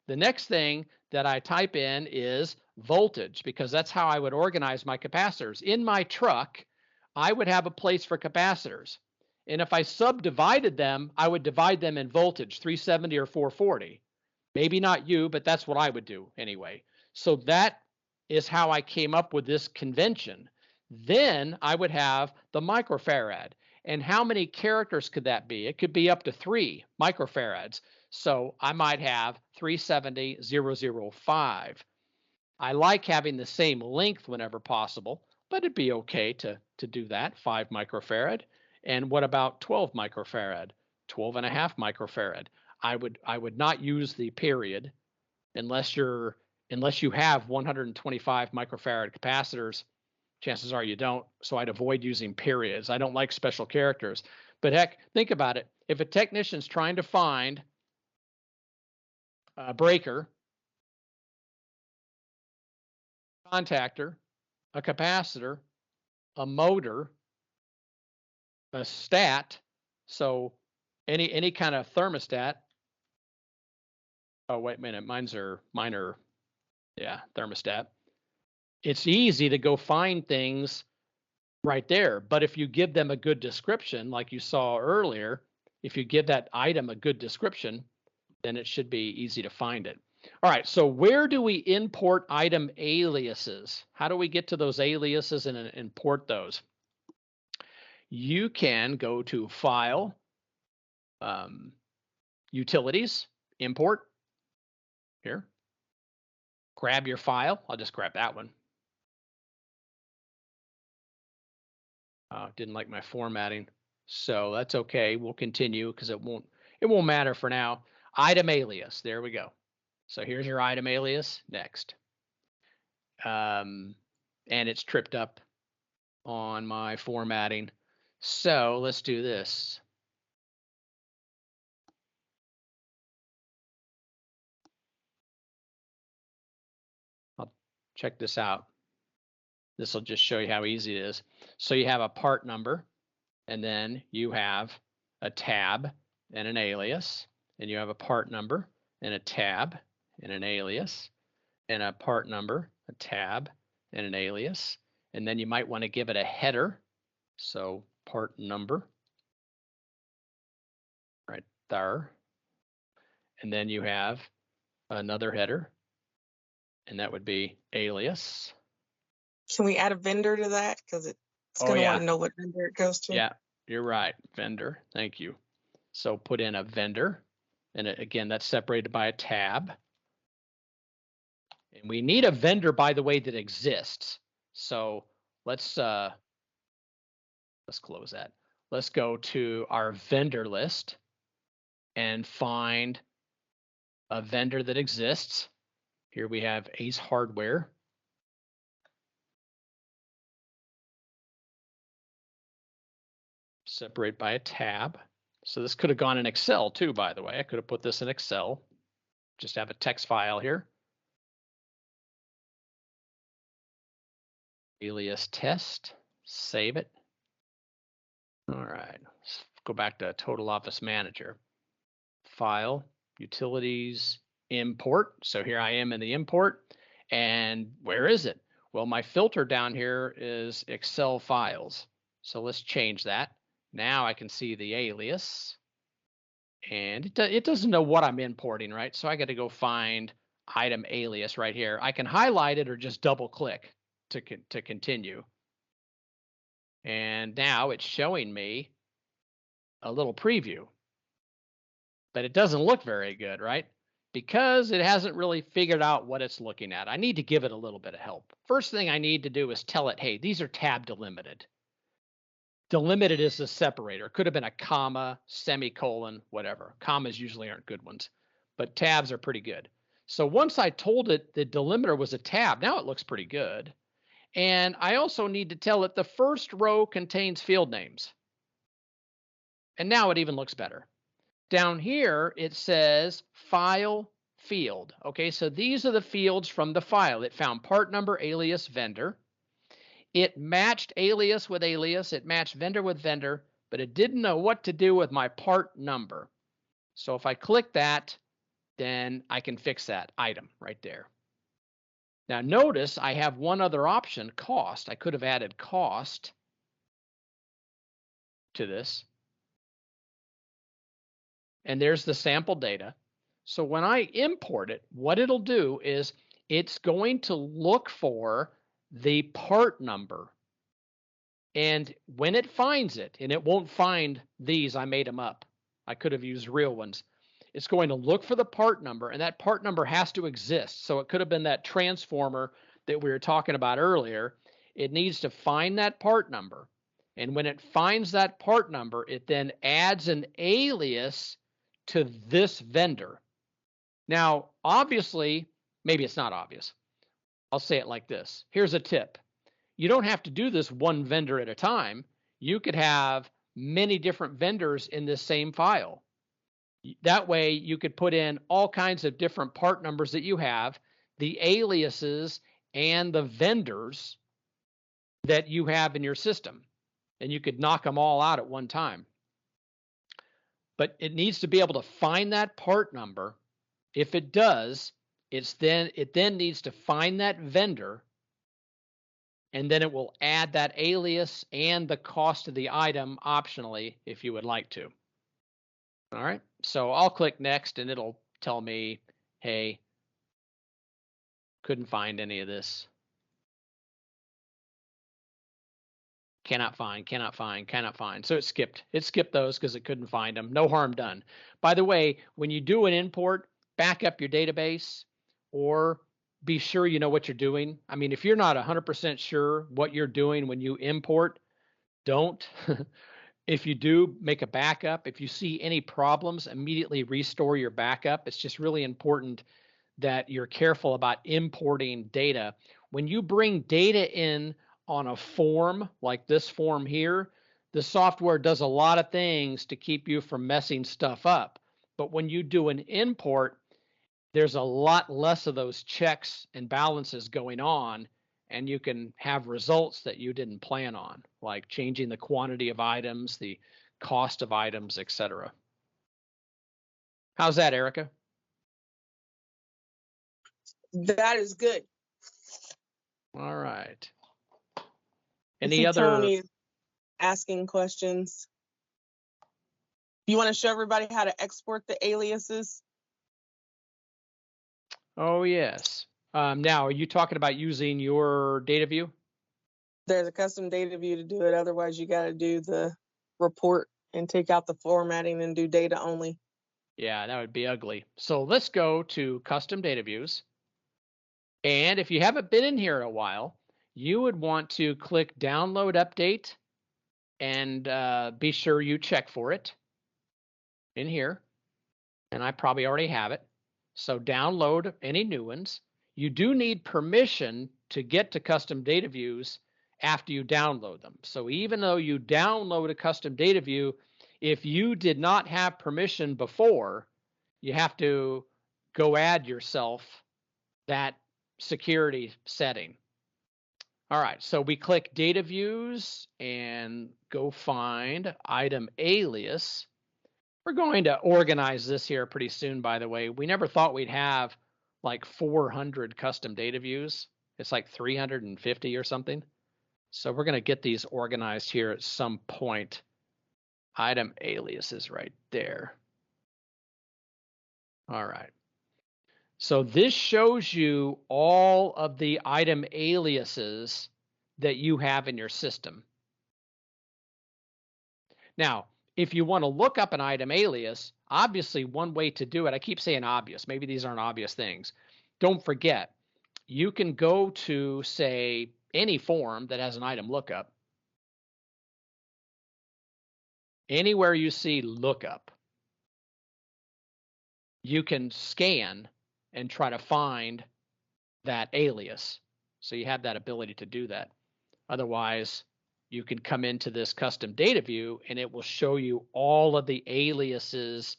The next thing that I type in is voltage, because that's how I would organize my capacitors. In my truck, I would have a place for capacitors. And if I subdivided them, I would divide them in voltage, 370 or 440. Maybe not you, but that's what I would do anyway. So that is how I came up with this convention. Then I would have the microfarad. And how many characters could that be? It could be up to 3 microfarads. So I might have 370,005. I like having the same length whenever possible, but it'd be okay to do that, 5 microfarad. And what about 12 microfarad, 12.5 microfarad? I would not use the period unless you have 125 microfarad capacitors. Chances are you don't. So I'd avoid using periods. I don't like special characters. But heck, think about it. If a technician's trying to find a breaker, contactor, a capacitor, a motor, a stat, so any kind of thermostat. Oh, wait a minute, mine are, yeah, thermostat. It's easy to go find things right there. But if you give them a good description, like you saw earlier, if you give that item a good description, then it should be easy to find it. All right, so where do we import item aliases? How do we get to those aliases and import those? You can go to File, Utilities, Import. Here, grab your file. I'll just grab that one. Didn't like my formatting, so that's okay. We'll continue because it won't matter for now. Item alias. There we go. So here's your item alias. Next. And it's tripped up on my formatting. So let's do this. I'll check this out. This will just show you how easy it is. So you have a part number, and then you have a tab and an alias, and you have a part number and a tab and an alias, and a part number, a tab, and an alias. And then you might want to give it a header. So part number right there. And then you have another header, and that would be alias. Can we add a vendor to that? Because it's going to want to know what vendor it goes to. Yeah, you're right. Vendor. Thank you. So put in a vendor. And again, that's separated by a tab. And we need a vendor, by the way, that exists. So let's close that. Let's go to our vendor list and find a vendor that exists. Here we have Ace Hardware. Separate by a tab. So this could have gone in Excel too, by the way. I could have put this in Excel. Just have a text file here. Alias test, save it. All right, let's go back to Total Office Manager. File, Utilities, Import. So here I am in the import. And where is it? Well, my filter down here is Excel files. So let's change that. Now I can see the alias. And it doesn't know what I'm importing, right? So I got to go find item alias right here. I can highlight it or just double click to continue. And now it's showing me a little preview. But it doesn't look very good, right? Because it hasn't really figured out what it's looking at. I need to give it a little bit of help. First thing I need to do is tell it, hey, these are tab delimited. Delimited is the separator. Could have been a comma, semicolon, whatever. Commas usually aren't good ones, but tabs are pretty good. So once I told it the delimiter was a tab, now it looks pretty good. And I also need to tell it the first row contains field names. And now it even looks better. Down here, it says file field. Okay, so these are the fields from the file. It found part number, alias, vendor. It matched alias with alias. It matched vendor with vendor, but it didn't know what to do with my part number. So if I click that, then I can fix that item right there. Now notice I have one other option, cost. I could have added cost to this. and there's the sample data. So when I import it, what it'll do is it's going to look for the part number. And when it finds it, and it won't find these, I made them up. I could have used real ones. It's going to look for the part number, and that part number has to exist. So it could have been that transformer that we were talking about earlier. It needs to find that part number. And when it finds that part number, it then adds an alias to this vendor. Now, obviously, maybe it's not obvious. I'll say it like this. Here's a tip. You don't have to do this one vendor at a time. You could have many different vendors in this same file. That way, you could put in all kinds of different part numbers that you have, the aliases, and the vendors that you have in your system. And you could knock them all out at one time. But it needs to be able to find that part number. If it does, it then needs to find that vendor, and then it will add that alias and the cost of the item optionally if you would like to. All right, so I'll click next and it'll tell me, hey, couldn't find any of this. Cannot find, cannot find, cannot find. So it skipped those because it couldn't find them. No harm done. By the way, when you do an import, back up your database or be sure you know what you're doing. I mean, if you're not 100% sure what you're doing when you import, don't. If you do, make a backup. If you see any problems, immediately restore your backup. It's just really important that you're careful about importing data. When you bring data in on a form like this form here, the software does a lot of things to keep you from messing stuff up. But when you do an import, there's a lot less of those checks and balances going on, and you can have results that you didn't plan on, like changing the quantity of items, the cost of items, etc. How's that, Erica? That is good. All right. Any other? Tony asking questions. You want to show everybody how to export the aliases? Oh, yes. Now, are you talking about using your data view? There's a custom data view to do it. Otherwise, you got to do the report and take out the formatting and do data only. Yeah, that would be ugly. So let's go to custom data views. And if you haven't been in here in a while, you would want to click download update and be sure you check for it in here. And I probably already have it. So download any new ones. You do need permission to get to custom data views after you download them. So even though you download a custom data view, if you did not have permission before, you have to go add yourself that security setting. All right, so we click data views and go find item alias. We're going to organize this here pretty soon, by the way. We never thought we'd have like 400 custom data views. It's like 350 or something. So we're going to get these organized here at some point. Item alias is right there. All right. So this shows you all of the item aliases that you have in your system. Now, if you want to look up an item alias, obviously one way to do it, I keep saying obvious, maybe these aren't obvious things. Don't forget, you can go to, say, any form that has an item lookup. Anywhere you see lookup, you can scan and try to find that alias. So you have that ability to do that. Otherwise, you can come into this custom data view and it will show you all of the aliases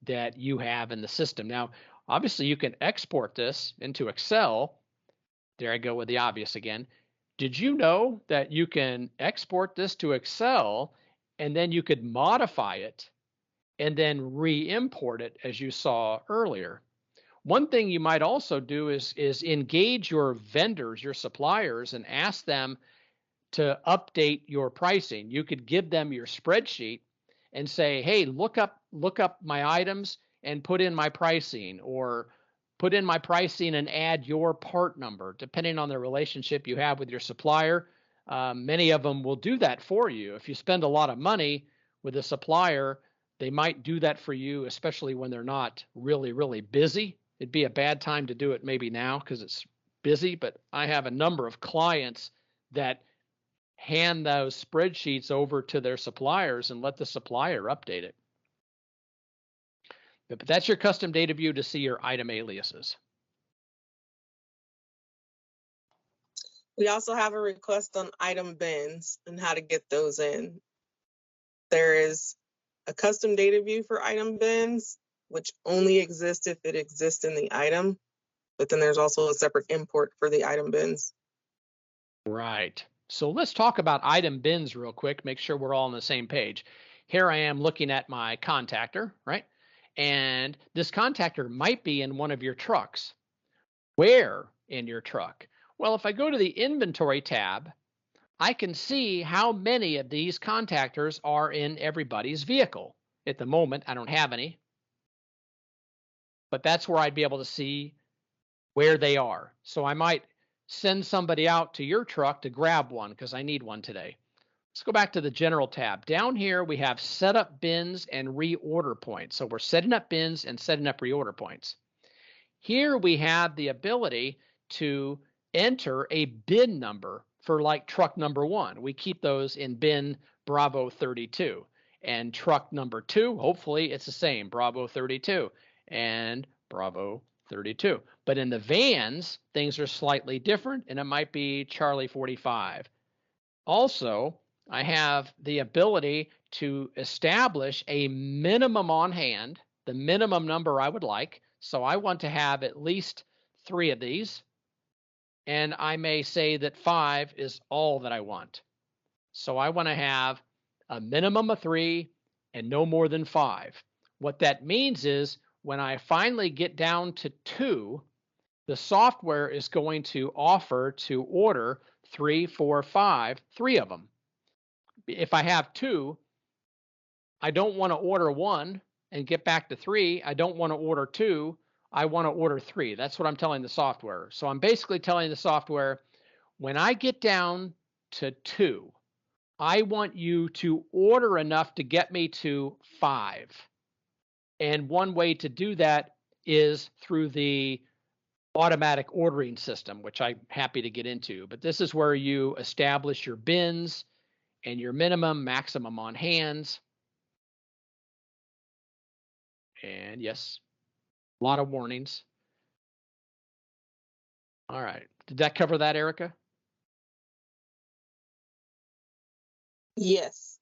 that you have in the system. Now, obviously, you can export this into Excel. There I go with the obvious again. Did you know that you can export this to Excel and then you could modify it and then re-import it as you saw earlier? One thing you might also do is engage your vendors, your suppliers, and ask them to update your pricing. You could give them your spreadsheet and say, hey, look up my items and put in my pricing, or put in my pricing and add your part number, depending on the relationship you have with your supplier. Many of them will do that for you. If you spend a lot of money with a supplier, they might do that for you, especially when they're not really, really busy. It'd be a bad time to do it maybe now because it's busy, but I have a number of clients that hand those spreadsheets over to their suppliers and let the supplier update it. But that's your custom data view to see your item aliases. We also have a request on item bins and how to get those in. There is a custom data view for item bins, which only exists if it exists in the item. But then there's also a separate import for the item bins. Right. So let's talk about item bins real quick, make sure we're all on the same page. Here I am looking at my contactor, right? And this contactor might be in one of your trucks. Where in your truck? Well, if I go to the inventory tab, I can see how many of these contactors are in everybody's vehicle. At the moment, I don't have any, but that's where I'd be able to see where they are. So I might send somebody out to your truck to grab one because I need one today. Let's go back to the general tab. Down here, we have setup bins and reorder points. So we're setting up bins and setting up reorder points. Here we have the ability to enter a bin number for like truck number 1. We keep those in bin Bravo 32. And truck number 2, hopefully it's the same, Bravo 32 and Bravo 32. But in the vans, things are slightly different, and it might be Charlie 45. Also, I have the ability to establish a minimum on hand, the minimum number I would like. So I want to have at least 3 of these. And I may say that 5 is all that I want. So I want to have a minimum of 3 and no more than 5. What that means is when I finally get down to 2, the software is going to offer to order 3, 4, 5, 3 of them. If I have 2, I don't want to order 1 and get back to 3. I don't want to order 2. I want to order 3. That's what I'm telling the software. So I'm basically telling the software, when I get down to 2, I want you to order enough to get me to 5. And one way to do that is through the automatic ordering system, which I'm happy to get into. But this is where you establish your bins and your minimum, maximum on hands. And yes, a lot of warnings. All right. Did that cover that, Erica? Yes.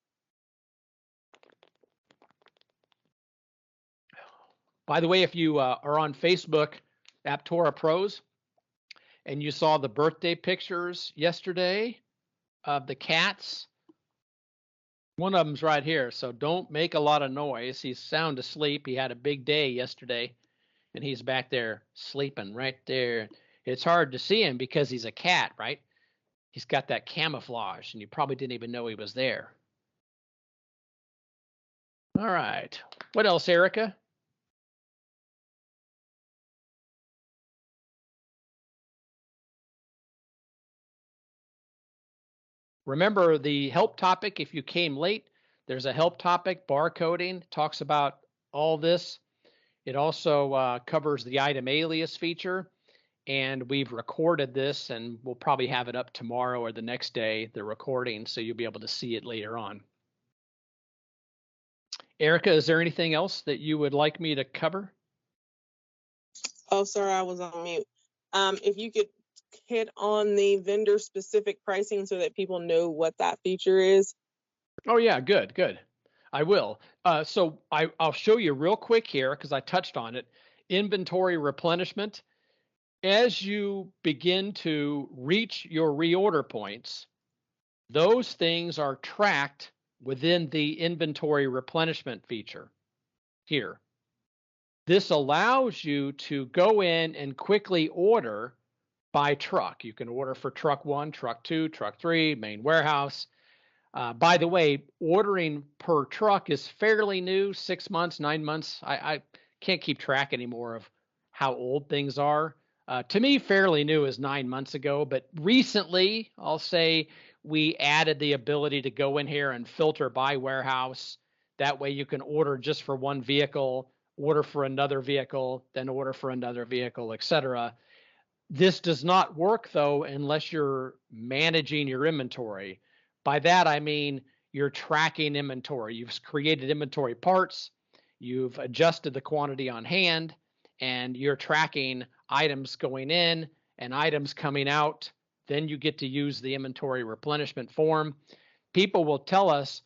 By the way, if you are on Facebook, Aptora Pros, and you saw the birthday pictures yesterday of the cats, one of them's right here. So don't make a lot of noise. He's sound asleep. He had a big day yesterday, and he's back there sleeping right there. It's hard to see him because he's a cat, right? He's got that camouflage, and you probably didn't even know he was there. All right. What else, Erica? Remember the help topic. If you came late, there's a help topic, barcoding, talks about all this. It also covers the item alias feature, and we've recorded this, and we'll probably have it up tomorrow or the next day, the recording, so you'll be able to see it later on. Erica, is there anything else that you would like me to cover? Oh, sorry, I was on mute. If you could hit on the vendor specific pricing so that people know what that feature is. Oh yeah, good. I will. So I'll show you real quick here because I touched on it. Inventory replenishment. As you begin to reach your reorder points, those things are tracked within the inventory replenishment feature here. This allows you to go in and quickly order by truck. You can order for truck 1, truck 2, truck 3, main warehouse. By the way, ordering per truck is fairly new, 6 months, 9 months. I can't keep track anymore of how old things are. To me, fairly new is 9 months ago, but recently, I'll say we added the ability to go in here and filter by warehouse. That way you can order just for one vehicle, order for another vehicle, then order for another vehicle, etc. This does not work though unless you're managing your inventory. By that I mean you're tracking inventory. You've created inventory parts, you've adjusted the quantity on hand, and you're tracking items going in and items coming out. Then you get to use the inventory replenishment form. People will tell us,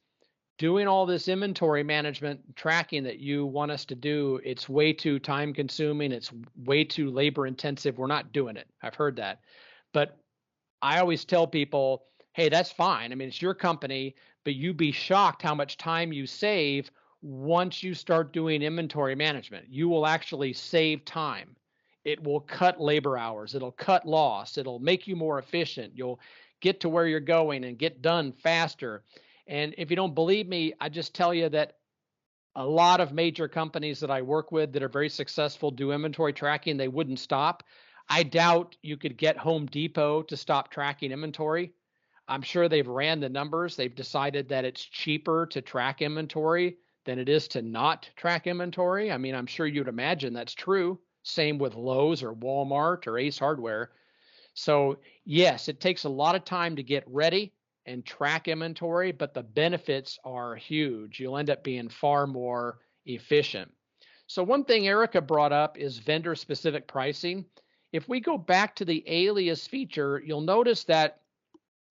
doing all this inventory management tracking that you want us to do, it's way too time consuming, it's way too labor intensive, we're not doing it. I've heard that. But I always tell people, hey, that's fine. I mean, it's your company, but you'd be shocked how much time you save once you start doing inventory management. You will actually save time. It will cut labor hours, it'll cut loss, it'll make you more efficient. You'll get to where you're going and get done faster. And if you don't believe me, I just tell you that a lot of major companies that I work with that are very successful do inventory tracking. They wouldn't stop. I doubt you could get Home Depot to stop tracking inventory. I'm sure they've ran the numbers. They've decided that it's cheaper to track inventory than it is to not track inventory. I mean, I'm sure you'd imagine that's true. Same with Lowe's or Walmart or Ace Hardware. So yes, it takes a lot of time to get ready and track inventory, but the benefits are huge. You'll end up being far more efficient. So one thing Erica brought up is vendor specific pricing. If we go back to the alias feature, you'll notice that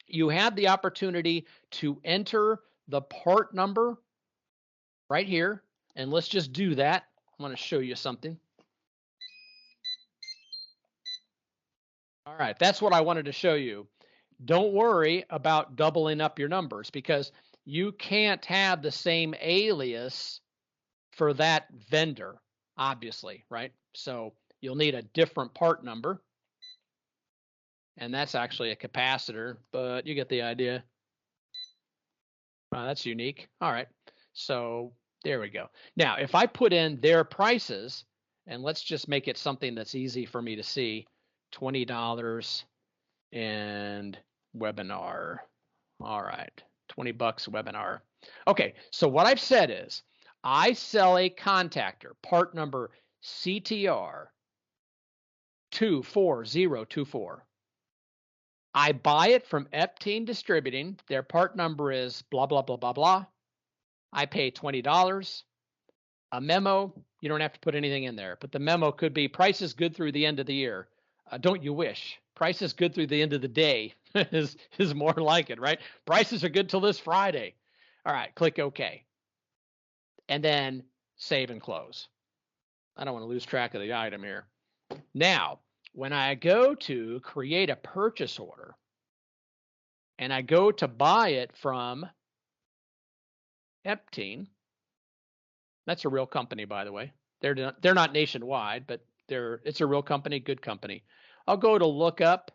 you have the opportunity to enter the part number right here. And let's just do that. I want to show you something. All right, that's what I wanted to show you. Don't worry about doubling up your numbers because you can't have the same alias for that vendor, obviously, right? So you'll need a different part number. And that's actually a capacitor, but you get the idea. That's unique. All right, so there we go. Now, if I put in their prices, and let's just make it something that's easy for me to see, $20 and webinar. All right, 20 bucks webinar. Okay, so what I've said is I sell a contactor, part number CTR 24024. I buy it from Epteen Distributing. Their part number is blah, blah, blah, blah, blah. I pay $20. A memo, you don't have to put anything in there, but the memo could be price is good through the end of the year. Don't you wish? Price is good through the end of the day is more like it, right? Prices are good till this Friday. All right, click OK. And then save and close. I don't want to lose track of the item here. Now, when I go to create a purchase order and I go to buy it from Epteen, that's a real company, by the way. They're not nationwide, but it's a real company, good company. I'll go to lookup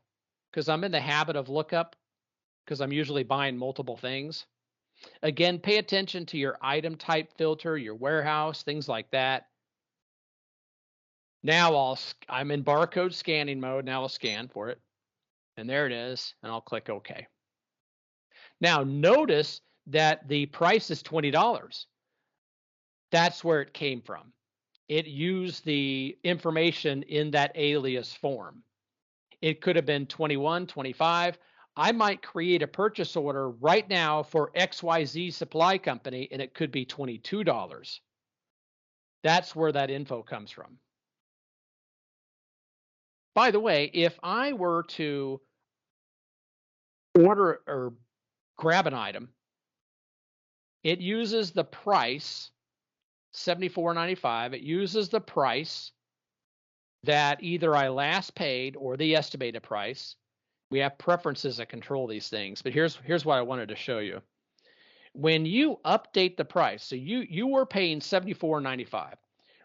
because I'm in the habit of lookup because I'm usually buying multiple things. Again, pay attention to your item type filter, your warehouse, things like that. Now I'm in barcode scanning mode. Now I'll scan for it. And there it is. And I'll click OK. Now notice that the price is $20. That's where it came from. It used the information in that alias form. It could have been 21, 25. I might create a purchase order right now for XYZ supply company, and it could be $22. That's where that info comes from. By the way, if I were to order or grab an item, it uses the price, $74.95. It uses the price that either I last paid or the estimated price. We have preferences that control these things, but here's what I wanted to show you. When you update the price, so you were paying $74.95.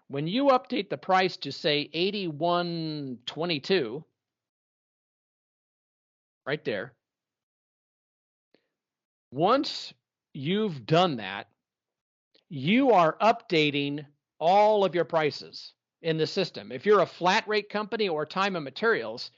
When you update the price to say $81.22, right there, Once you've done that, you are updating all of your prices in the system. If you're a flat rate company or time and materials,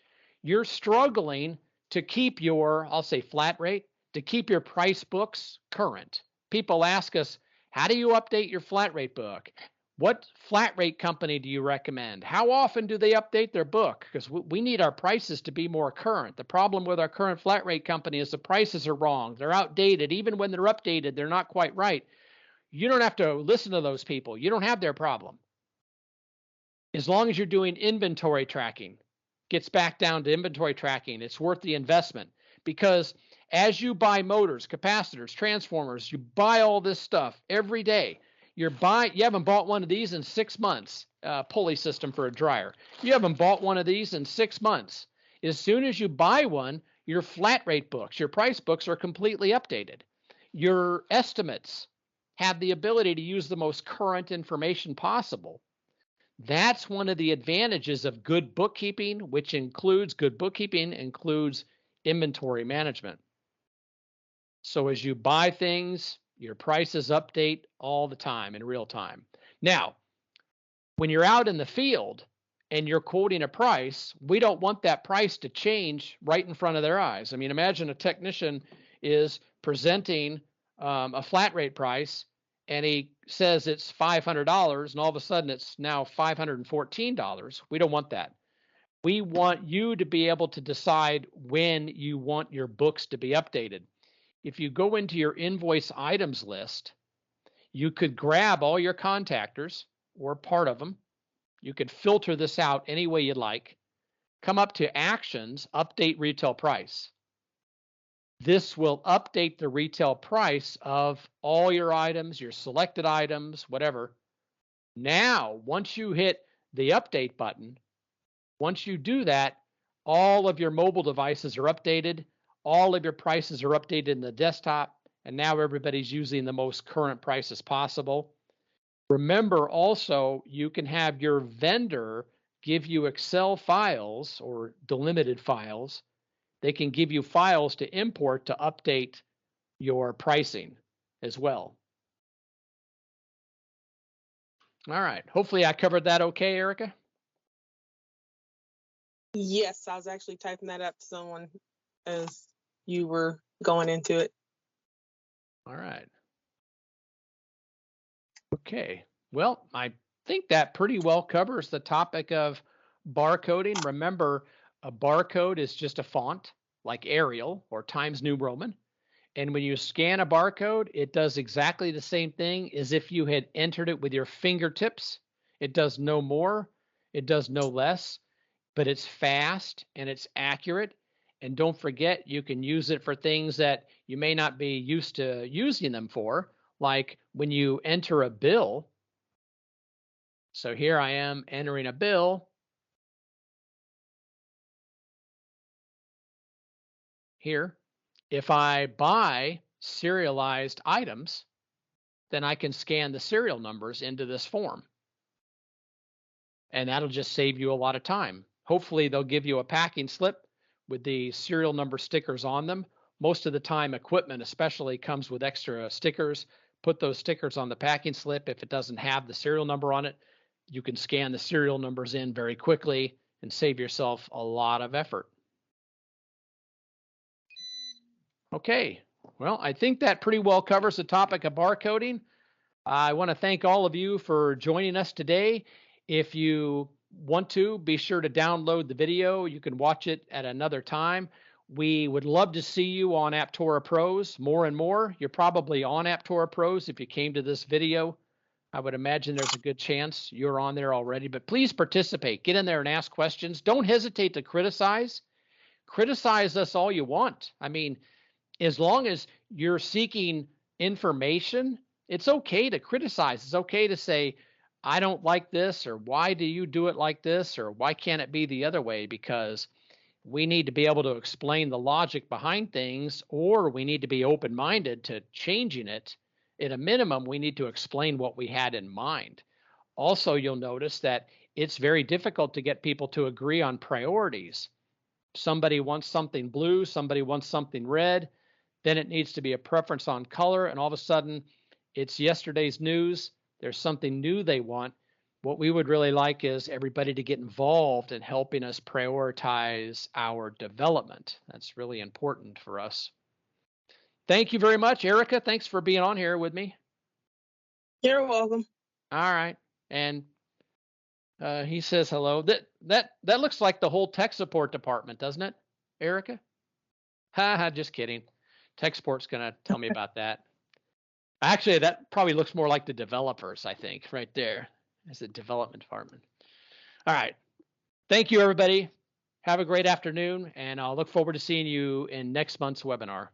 you're struggling to keep your, I'll say flat rate, to keep your price books current. People ask us, how do you update your flat rate book? What flat rate company do you recommend? How often do they update their book? Because we need our prices to be more current. The problem with our current flat rate company is the prices are wrong. They're outdated. Even when they're updated, they're not quite right. You don't have to listen to those people. You don't have their problem. As long as you're doing inventory tracking, gets back down to inventory tracking, it's worth the investment, because as you buy motors, capacitors, transformers, you buy all this stuff every day. You haven't bought one of these in 6 months, pulley system for a dryer. You haven't bought one of these in 6 months. As soon as you buy one, your flat rate books, your price books are completely updated. Your estimates have the ability to use the most current information possible. That's one of the advantages of good bookkeeping, which includes inventory management. So as you buy things, your prices update all the time in real time. Now, when you're out in the field and you're quoting a price, we don't want that price to change right in front of their eyes. I mean, imagine a technician is presenting a flat rate price, and he says it's $500, and all of a sudden it's now $514. We don't want that. We want you to be able to decide when you want your books to be updated. If you go into your invoice items list, you could grab all your contactors or part of them. You could filter this out any way you'd like. Come up to Actions, Update Retail Price. This will update the retail price of all your items, your selected items, whatever. Now, once you hit the update button, once you do that, all of your mobile devices are updated, all of your prices are updated in the desktop, and now everybody's using the most current prices possible. Remember also, you can have your vendor give you Excel files or delimited files. They can give you files to import to update your pricing as well. All right. Hopefully I covered that okay, Erica? Yes, I was actually typing that up to someone as you were going into it. All right. Okay. Well, I think that pretty well covers the topic of barcoding. Remember, a barcode is just a font like Arial or Times New Roman. And when you scan a barcode, it does exactly the same thing as if you had entered it with your fingertips. It does no more, it does no less, but it's fast and it's accurate. And don't forget, you can use it for things that you may not be used to using them for, like when you enter a bill. So here I am entering a bill. Here, if I buy serialized items, then I can scan the serial numbers into this form. And that'll just save you a lot of time. Hopefully they'll give you a packing slip with the serial number stickers on them. Most of the time, equipment especially comes with extra stickers. Put those stickers on the packing slip. If it doesn't have the serial number on it, you can scan the serial numbers in very quickly and save yourself a lot of effort. Okay, well, I think that pretty well covers the topic of barcoding. I want to thank all of you for joining us today. If you want to, be sure to download the video. You can watch it at another time. We would love to see you on Aptora Pros more and more. You're probably on Aptora Pros if you came to this video. I would imagine there's a good chance you're on there already, but please participate. Get in there and ask questions. Don't hesitate to criticize. Criticize us all you want. I mean, as long as you're seeking information, it's okay to criticize. It's okay to say, I don't like this, or why do you do it like this, or why can't it be the other way? Because we need to be able to explain the logic behind things, or we need to be open-minded to changing it. At a minimum, we need to explain what we had in mind. Also, you'll notice that it's very difficult to get people to agree on priorities. Somebody wants something blue, somebody wants something red. Then it needs to be a preference on color, and all of a sudden it's yesterday's news. There's something new they want. What we would really like is everybody to get involved in helping us prioritize our development. That's really important for us. Thank you very much, Erica. Thanks for being on here with me. You're welcome. All right. And he says hello. That looks like the whole tech support department, doesn't it, Erica? Ha, just kidding. Tech support's gonna tell me about that. Actually, that probably looks more like the developers, I think, right there. As the development department. All right. Thank you, everybody. Have a great afternoon, and I'll look forward to seeing you in next month's webinar.